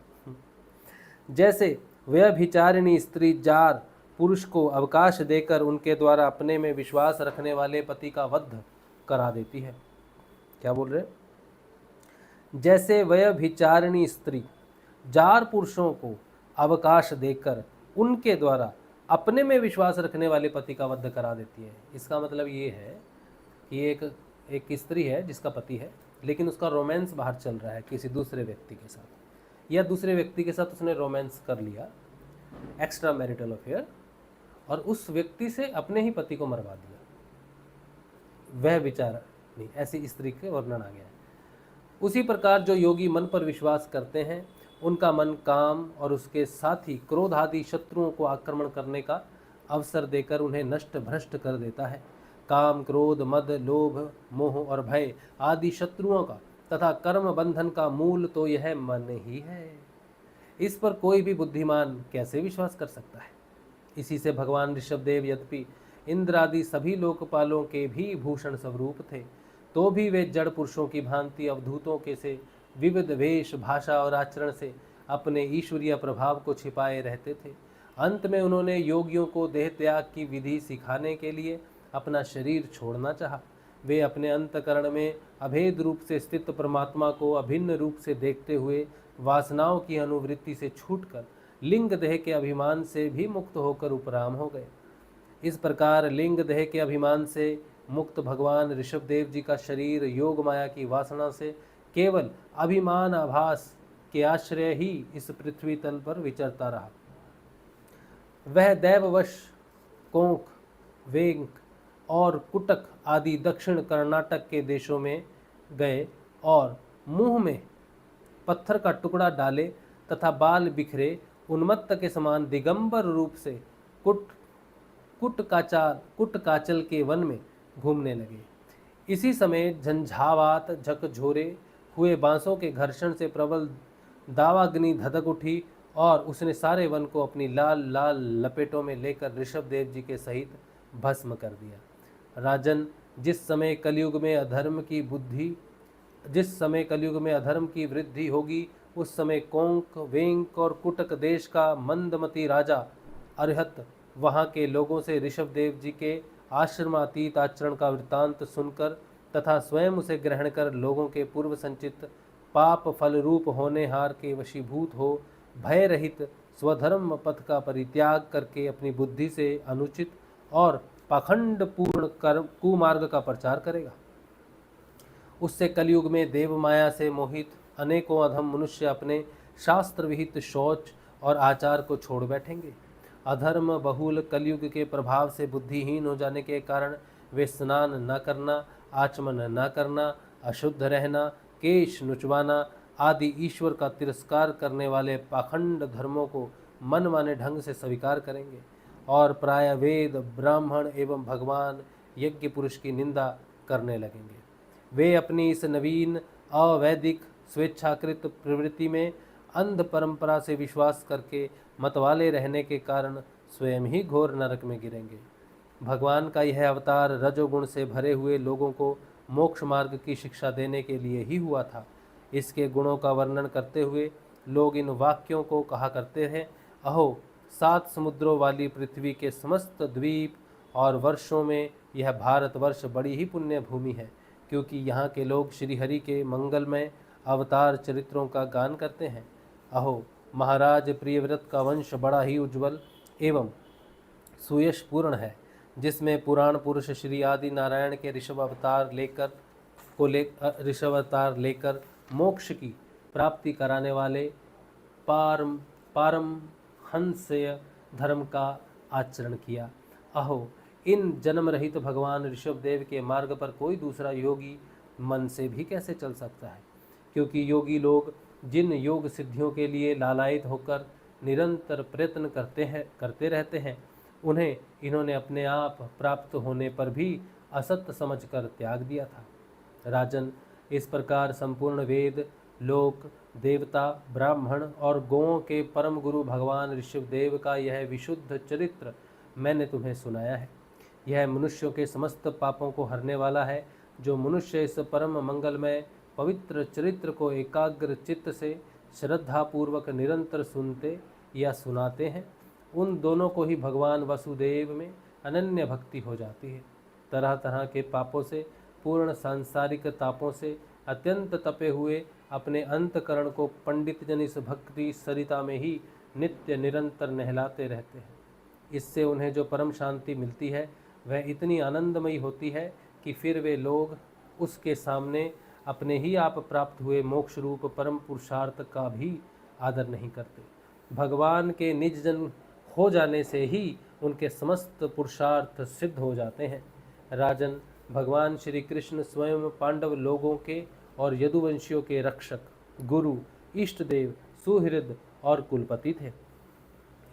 जैसे व्यभिचारिणी स्त्री जार पुरुष को अवकाश देकर उनके द्वारा अपने में विश्वास रखने वाले पति का वध करा देती है। क्या बोल रहे? जैसे व्यभिचारिणी स्त्री जार पुरुषों को अवकाश देकर उनके द्वारा अपने में विश्वास रखने वाले पति का वध करा देती है। इसका मतलब ये है कि एक स्त्री है जिसका पति है, लेकिन उसका रोमांस बाहर चल रहा है किसी दूसरे व्यक्ति के साथ, या दूसरे व्यक्ति के साथ उसने रोमांस कर लिया, एक्स्ट्रा मैरिटल अफेयर, और उस व्यक्ति से अपने ही पति को मरवा दिया। वह विचार नहीं, ऐसी स्त्री के वर्णन आ गया है। उसी प्रकार जो योगी मन पर विश्वास करते हैं, उनका मन काम और उसके साथ ही क्रोध आदि शत्रुओं को आक्रमण करने का अवसर देकर उन्हें नष्ट भ्रष्ट कर देता है। काम, क्रोध, मद, लोभ, मोह और भय आदि शत्रुओं का तथा कर्म बंधन का मूल तो यह मन ही है। इस पर कोई भी बुद्धिमान कैसे विश्वास कर सकता है? इसी से भगवान ऋषभदेव यद्यपि इंद्र आदि सभी लोकपालों के भी भूषण स्वरूप थे, तो भी वे जड़ पुरुषों की भांति अवधूतों के से विविध वेश, भाषा और आचरण से अपने ईश्वरीय प्रभाव को छिपाए रहते थे। अंत में उन्होंने योगियों को देह त्याग की विधि सिखाने के लिए अपना शरीर छोड़ना चाहा। वे अपने अंतकरण में अभेद रूप से स्थित परमात्मा को अभिन्न रूप से देखते हुए वासनाओं की अनुवृत्ति से छूटकर लिंग देह के अभिमान से भी मुक्त होकर उपराम हो गए। इस प्रकार लिंग देह के अभिमान से मुक्त भगवान ऋषभदेव जी का शरीर योग माया की वासना से केवल अभिमान आभास के आश्रय ही इस पृथ्वी तल पर विचरता रहा। वह दैववश कोंक, वेंक और कुटक आदि दक्षिण कर्नाटक के देशों में गए और मुंह में पत्थर का टुकड़ा डाले तथा बाल बिखरे उन्मत्त के समान दिगंबर रूप से कुटकाचल के वन में घूमने लगे। इसी समय झंझावात झकझोरे हुए बांसों के घर्षण से प्रबल दावाग्नि धधक उठी और उसने सारे वन को अपनी लाल लाल लपेटों में लेकर ऋषभदेव जी के सहित भस्म कर दिया। राजन, जिस समय कलयुग में अधर्म की वृद्धि होगी, उस समय कोंक, वेंक और कुटक देश का मंदमती राजा अरिहत वहाँ के लोगों से ऋषभदेव जी के आश्रमातीत आचरण का वृत्तांत सुनकर तथा स्वयं उसे ग्रहण कर लोगों के पूर्व संचित पाप फल रूप होने हार के वशीभूत हो भय रहित स्वधर्म पथ का परित्याग करके अपनी बुद्धि से अनुचित और पाखंड पूर्ण कर्म कुमार्ग का प्रचार करेगा। उससे कलयुग में देव माया से मोहित अनेकों अधम मनुष्य अपने शास्त्र विहित शौच और आचार को छोड़ बैठेंगे। अधर्म बहुल कलयुग के प्रभाव से बुद्धिहीन हो जाने के कारण वे स्नान न करना, आचमन न करना, अशुद्ध रहना, केश नुचवाना आदि ईश्वर का तिरस्कार करने वाले पाखंड धर्मों को मन माने ढंग से स्वीकार करेंगे और प्राय वेद, ब्राह्मण एवं भगवान यज्ञ पुरुष की निंदा करने लगेंगे। वे अपनी इस नवीन अवैदिक स्वेच्छाकृत प्रवृत्ति में अंध परंपरा से विश्वास करके मतवाले रहने के कारण स्वयं ही घोर नरक में गिरेंगे। भगवान का यह अवतार रजोगुण से भरे हुए लोगों को मोक्ष मार्ग की शिक्षा देने के लिए ही हुआ था। इसके गुणों का वर्णन करते हुए लोग इन वाक्यों को कहा करते हैं, अहो 7 समुद्रों वाली पृथ्वी के समस्त द्वीप और वर्षों में यह भारतवर्ष बड़ी ही पुण्य भूमि है, क्योंकि यहाँ के लोग श्रीहरि के मंगलमय अवतार चरित्रों का गान करते हैं। अहो महाराज प्रियव्रत का वंश बड़ा ही उज्ज्वल एवं सुयशपूर्ण है, जिसमें पुराण पुरुष श्री आदि नारायण के ऋषभ अवतार लेकर मोक्ष की प्राप्ति कराने वाले पारमहंस्य धर्म का आचरण किया। अहो इन जन्म रहित भगवान ऋषभदेव के मार्ग पर कोई दूसरा योगी मन से भी कैसे चल सकता है, क्योंकि योगी लोग जिन योग सिद्धियों के लिए लालायित होकर निरंतर प्रयत्न करते रहते हैं, उन्हें इन्होंने अपने आप प्राप्त होने पर भी असत्य समझकर त्याग दिया था। राजन, इस प्रकार संपूर्ण वेद, लोक, देवता, ब्राह्मण और गौओं के परम गुरु भगवान ऋषभदेव का यह विशुद्ध चरित्र मैंने तुम्हें सुनाया है। यह मनुष्यों के समस्त पापों को हरने वाला है। जो मनुष्य इस परम मंगलमय पवित्र चरित्र को एकाग्र चित्त से श्रद्धापूर्वक निरंतर सुनते या सुनाते हैं, उन दोनों को ही भगवान वसुदेव में अनन्य भक्ति हो जाती है। तरह तरह के पापों से, पूर्ण सांसारिक तापों से अत्यंत तपे हुए अपने अंतकरण को पंडित जन इस भक्ति सरिता में ही नित्य निरंतर नहलाते रहते हैं। इससे उन्हें जो परम शांति मिलती है वह इतनी आनंदमयी होती है कि फिर वे लोग उसके सामने अपने ही आप प्राप्त हुए मोक्ष रूप परम पुरुषार्थ का भी आदर नहीं करते। भगवान के निज जन हो जाने से ही उनके समस्त पुरुषार्थ सिद्ध हो जाते हैं। राजन, भगवान श्री कृष्ण स्वयं पांडव लोगों के और यदुवंशियों के रक्षक, गुरु, इष्ट देव, सुहृद और कुलपति थे।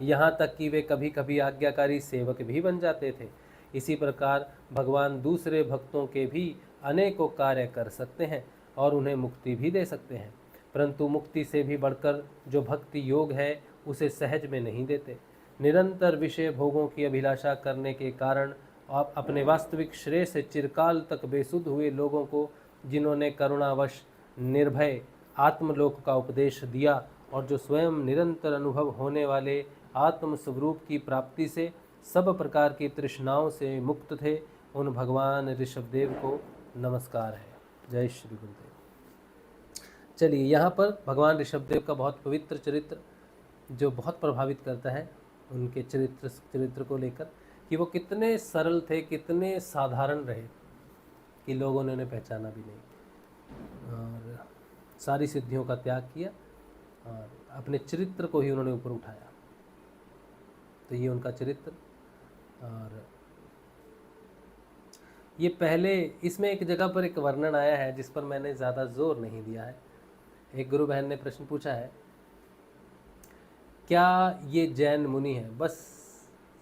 यहाँ तक कि वे कभी कभी आज्ञाकारी सेवक भी बन जाते थे। इसी प्रकार भगवान दूसरे भक्तों के भी अनेकों कार्य कर सकते हैं और उन्हें मुक्ति भी दे सकते हैं, परंतु मुक्ति से भी बढ़कर जो भक्ति योग है उसे सहज में नहीं देते। निरंतर विषय भोगों की अभिलाषा करने के कारण आप अपने वास्तविक श्रेय से चिरकाल तक बेसुध हुए लोगों को, जिन्होंने करुणावश निर्भय आत्मलोक का उपदेश दिया और जो स्वयं निरंतर अनुभव होने वाले आत्म स्वरूप की प्राप्ति से सब प्रकार की तृष्णाओं से मुक्त थे, उन भगवान ऋषभदेव को नमस्कार है। जय श्री गुरुदेव। चलिए, यहाँ पर भगवान ऋषभदेव का बहुत पवित्र चरित्र जो बहुत प्रभावित करता है उनके चरित्र को लेकर, कि वो कितने सरल थे, कितने साधारण रहे कि लोगों ने उन्हें पहचाना भी नहीं, और सारी सिद्धियों का त्याग किया और अपने चरित्र को ही उन्होंने ऊपर उठाया। तो ये उनका चरित्र। और ये पहले इसमें एक जगह पर एक वर्णन आया है जिस पर मैंने ज़्यादा जोर नहीं दिया है। एक गुरु बहन ने प्रश्न पूछा है, क्या ये जैन मुनि है? बस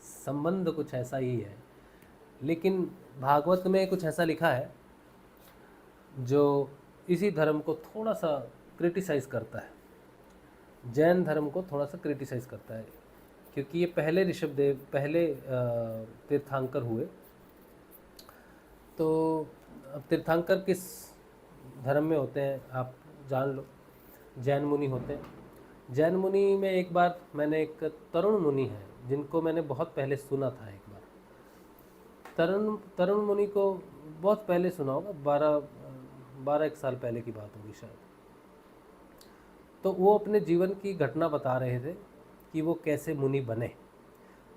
संबंध कुछ ऐसा ही है, लेकिन भागवत में कुछ ऐसा लिखा है जो इसी धर्म को थोड़ा सा क्रिटिसाइज़ करता है, जैन धर्म को थोड़ा सा क्रिटिसाइज़ करता है, क्योंकि ये पहले ऋषभदेव पहले तीर्थंकर हुए। तो अब तीर्थंकर किस धर्म में होते हैं आप जान लो, जैन मुनि होते हैं। जैन मुनि में एक बार मैंने एक तरुण मुनि है जिनको मैंने बहुत पहले सुना था एक बार। तरुण मुनि को बहुत पहले सुना होगा, 12 एक साल पहले की बात होगी शायद। तो वो अपने जीवन की घटना बता रहे थे कि वो कैसे मुनि बने।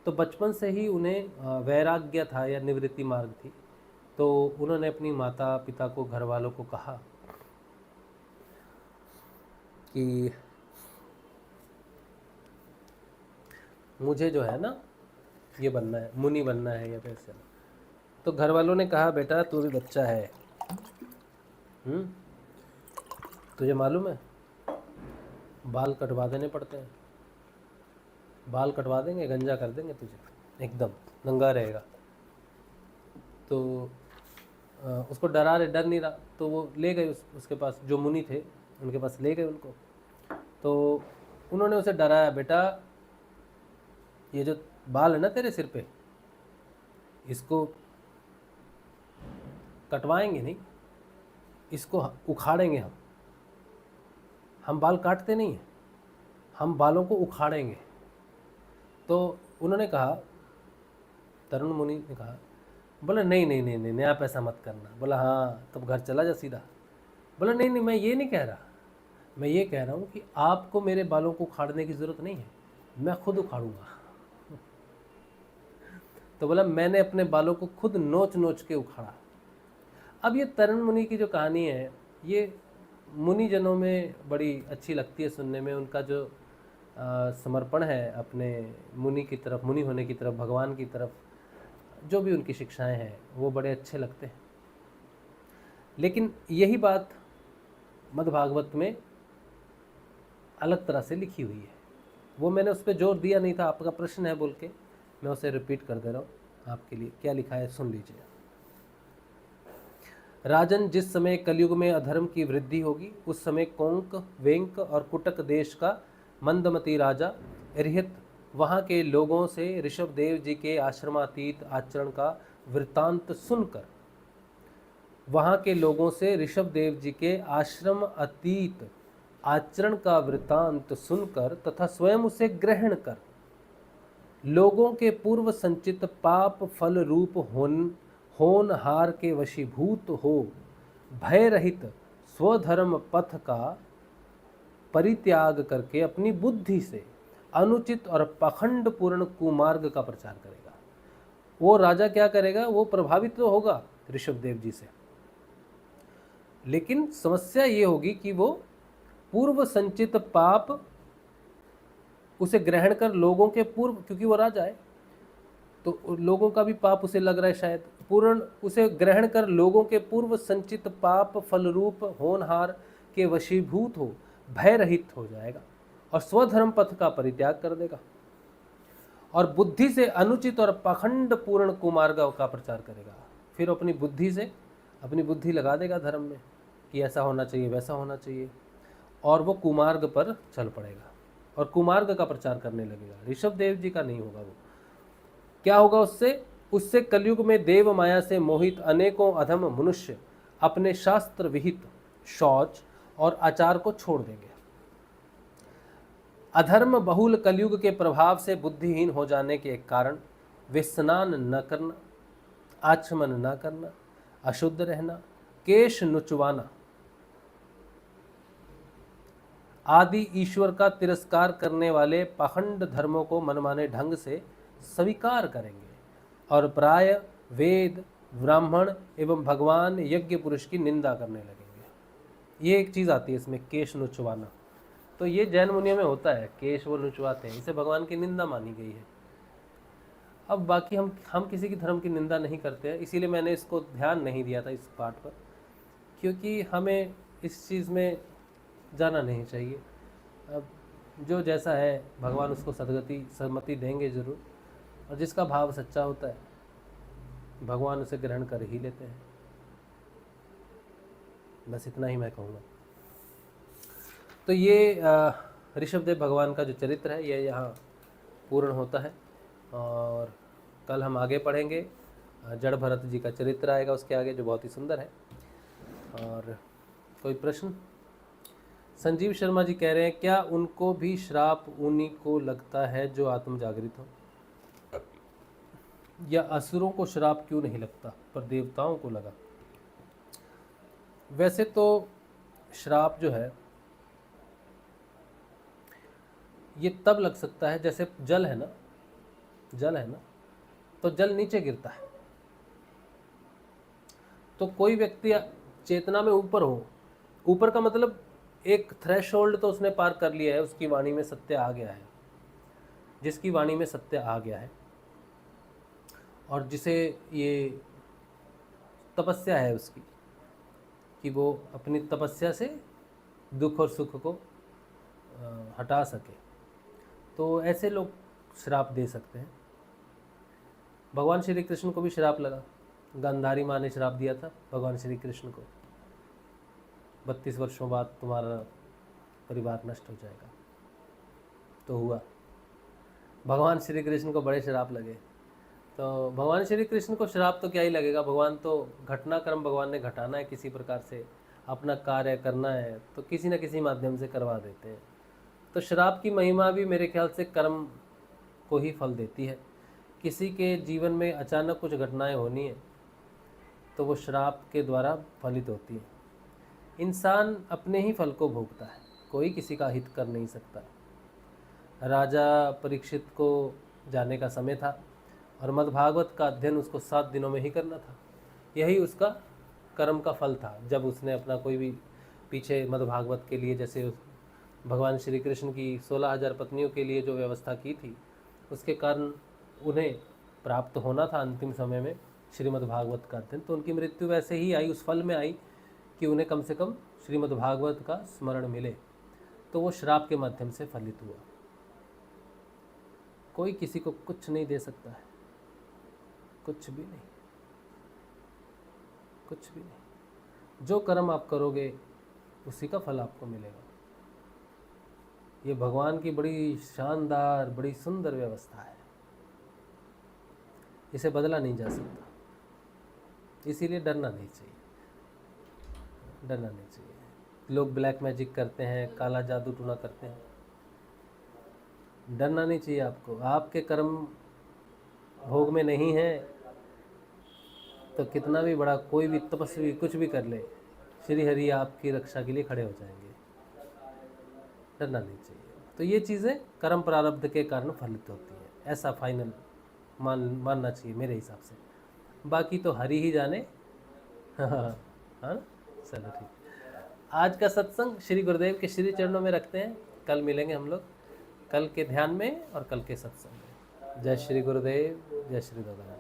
तो बचपन से ही उन्हें वैराग्य था या निवृत्ति मार्ग थी। तो उन्होंने अपनी माता पिता को, घर वालों को कहा कि मुझे जो है ना ये बनना है, मुनि बनना है या कैसे। तो घर वालों ने कहा बेटा तू भी बच्चा है, तुझे मालूम है बाल कटवा देने पड़ते हैं, बाल कटवा देंगे, गंजा कर देंगे तुझे, एकदम नंगा रहेगा। तो उसको डर नहीं रहा। तो वो ले गए उसके पास, जो मुनि थे उनके पास ले गए उनको। तो उन्होंने उसे डराया, बेटा ये जो बाल है ना तेरे सिर पे, इसको कटवाएंगे नहीं, इसको उखाड़ेंगे हम बाल काटते नहीं हैं, हम बालों को उखाड़ेंगे। तो उन्होंने कहा, तरुण मुनि ने कहा, बोला नहीं नहीं नहीं नहीं, आप ऐसा मत करना। बोला हाँ, तब घर चला जा सीधा। बोला नहीं नहीं, मैं ये नहीं कह रहा, मैं ये कह रहा हूँ कि आपको मेरे बालों को उखाड़ने की ज़रूरत नहीं है, मैं खुद उखाड़ूंगा। तो बोला मैंने अपने बालों को खुद नोच नोच के उखाड़ा। अब ये तरुण मुनि की जो कहानी है, ये मुनि जनों में बड़ी अच्छी लगती है सुनने में। उनका जो समर्पण है अपने मुनि की तरफ, मुनि होने की तरफ, भगवान की तरफ, जो भी उनकी शिक्षाएं हैं वो बड़े अच्छे लगते हैं। लेकिन यही बात मद्भागवत में अलग तरह से लिखी हुई है। वो मैंने उस पर जोर दिया नहीं था, आपका प्रश्न है बोल के मैं उसे रिपीट कर दे रहा हूँ आपके लिए। क्या लिखा है सुन लीजिए। राजन, जिस समय कलयुग में अधर्म की वृद्धि होगी उस समय कोंक, वेंक और कुटक देश का मंदमती राजा अरिहत वहाँ के लोगों से ऋषभदेव जी के आश्रमातीत आचरण का वृत्तांत सुनकर, वहाँ के लोगों से ऋषभदेव जी के आश्रम अतीत आचरण का वृत्तांत सुनकर तथा स्वयं उसे ग्रहण कर लोगों के पूर्व संचित पाप फल रूप होनहार के वशीभूत हो भय रहित स्वधर्म पथ का परित्याग करके अपनी बुद्धि से अनुचित और पाखंड पूर्ण कुमार्ग का प्रचार करेगा। वो राजा क्या करेगा, वो प्रभावित तो होगा ऋषभदेव जी से, लेकिन समस्या ये होगी कि वो पूर्व संचित पाप उसे ग्रहण कर लोगों के पूर्व, क्योंकि वो राजा है तो लोगों का भी पाप उसे लग रहा है शायद, पूर्ण उसे ग्रहण कर लोगों के पूर्व संचित पाप फल रूप होनहार के वशीभूत हो भय रहित हो जाएगा और स्वधर्म पथ का परित्याग कर देगा और बुद्धि से अनुचित और पाखंड पूर्ण कुमार्ग का प्रचार करेगा। फिर अपनी बुद्धि से अपनी बुद्धि लगा देगा धर्म में कि ऐसा होना चाहिए, वैसा होना चाहिए, और वो कुमार्ग पर चल पड़ेगा और कुमार्ग का प्रचार करने लगेगा। ऋषभदेव जी का नहीं होगा। वो क्या होगा उससे कलयुग में देव माया से मोहित अनेकों अधम मनुष्य अपने शास्त्र विहित शौच और आचार को छोड़ देंगे। अधर्म बहुल कलयुग के प्रभाव से बुद्धिहीन हो जाने के कारण वे स्नान न करना, आचमन न करना, अशुद्ध रहना, केश नुचवाना आदि ईश्वर का तिरस्कार करने वाले पाखंड धर्मों को मनमाने ढंग से स्वीकार करेंगे और प्राय वेद, ब्राह्मण एवं भगवान यज्ञ पुरुष की निंदा करने लगेंगे। ये एक चीज़ आती है इसमें, केश नुचवाना। तो ये जैन मुनियों में होता है, केश वो नुचवाते हैं, इसे भगवान की निंदा मानी गई है। अब बाकी हम किसी की धर्म की निंदा नहीं करते हैं, इसीलिए मैंने इसको ध्यान नहीं दिया था इस पार्ट पर, क्योंकि हमें इस चीज़ में जाना नहीं चाहिए। अब जो जैसा है भगवान उसको सदमति देंगे ज़रूर, और जिसका भाव सच्चा होता है भगवान उसे ग्रहण कर ही लेते हैं। बस इतना ही मैं कहूँगा। तो ये ऋषभदेव भगवान का जो चरित्र है ये यहाँ पूर्ण होता है, और कल हम आगे पढ़ेंगे। जड़ भरत जी का चरित्र आएगा उसके आगे, जो बहुत ही सुंदर है। और कोई प्रश्न? संजीव शर्मा जी कह रहे हैं क्या उनको भी श्राप उन्हीं को लगता है जो आत्म जागृत हो? या असुरों को श्राप क्यों नहीं लगता पर देवताओं को लगा? वैसे तो श्राप जो है ये तब लग सकता है जैसे जल है ना, तो जल नीचे गिरता है, तो कोई व्यक्ति चेतना में ऊपर हो, ऊपर का मतलब एक थ्रेशोल्ड तो उसने पार कर लिया है, उसकी वाणी में सत्य आ गया है, जिसकी वाणी में सत्य आ गया है और जिसे ये तपस्या है उसकी कि वो अपनी तपस्या से दुख और सुख को हटा सके, तो ऐसे लोग श्राप दे सकते हैं। भगवान श्री कृष्ण को भी श्राप लगा, गांधारी माँ ने श्राप दिया था भगवान श्री कृष्ण को, 32 वर्षों बाद तुम्हारा परिवार नष्ट हो जाएगा। तो हुआ, भगवान श्री कृष्ण को बड़े श्राप लगे। तो भगवान श्री कृष्ण को श्राप तो क्या ही लगेगा, भगवान तो घटनाक्रम भगवान ने घटाना है, किसी प्रकार से अपना कार्य करना है तो किसी न किसी माध्यम से करवा देते हैं। तो श्राप की महिमा भी मेरे ख्याल से कर्म को ही फल देती है। किसी के जीवन में अचानक कुछ घटनाएं होनी है तो वो श्राप के द्वारा फलित होती है। इंसान अपने ही फल को भोगता है, कोई किसी का हित कर नहीं सकता। राजा परीक्षित को जाने का समय था और मद्भागवत का अध्ययन उसको 7 दिनों में ही करना था, यही उसका कर्म का फल था। जब उसने अपना कोई भी पीछे मद्भागवत के लिए, जैसे भगवान श्री कृष्ण की 16,000 पत्नियों के लिए जो व्यवस्था की थी, उसके कारण उन्हें प्राप्त होना था अंतिम समय में श्रीमद् भागवत का अध्ययन, तो उनकी मृत्यु वैसे ही आई, उस फल में आई कि उन्हें कम से कम श्रीमद् भागवत का स्मरण मिले, तो वो श्राप के माध्यम से फलित हुआ। कोई किसी को कुछ नहीं दे सकता है, कुछ भी नहीं, कुछ भी नहीं। जो कर्म आप करोगे उसी का फल आपको मिलेगा। ये भगवान की बड़ी शानदार, बड़ी सुंदर व्यवस्था है, इसे बदला नहीं जा सकता, इसीलिए डरना नहीं चाहिए, डरना नहीं चाहिए। लोग ब्लैक मैजिक करते हैं, काला जादू टूना करते हैं, डरना नहीं चाहिए आपको। आपके कर्म भोग में नहीं है तो कितना भी बड़ा कोई भी तपस्वी कुछ भी कर ले, श्री हरि आपकी रक्षा के लिए खड़े हो जाएंगे, डरना नहीं चाहिए। तो ये चीज़ें कर्म प्रारब्ध के कारण फलित होती हैं, ऐसा फाइनल मानना चाहिए मेरे हिसाब से। बाकी तो हरि ही जाने। हाँ, चलो ठीक। आज का सत्संग श्री गुरुदेव के श्री चरणों में रखते हैं। कल मिलेंगे हम लोग, कल के ध्यान में और कल के सत्संग में। जय श्री गुरुदेव, जय श्री दादा।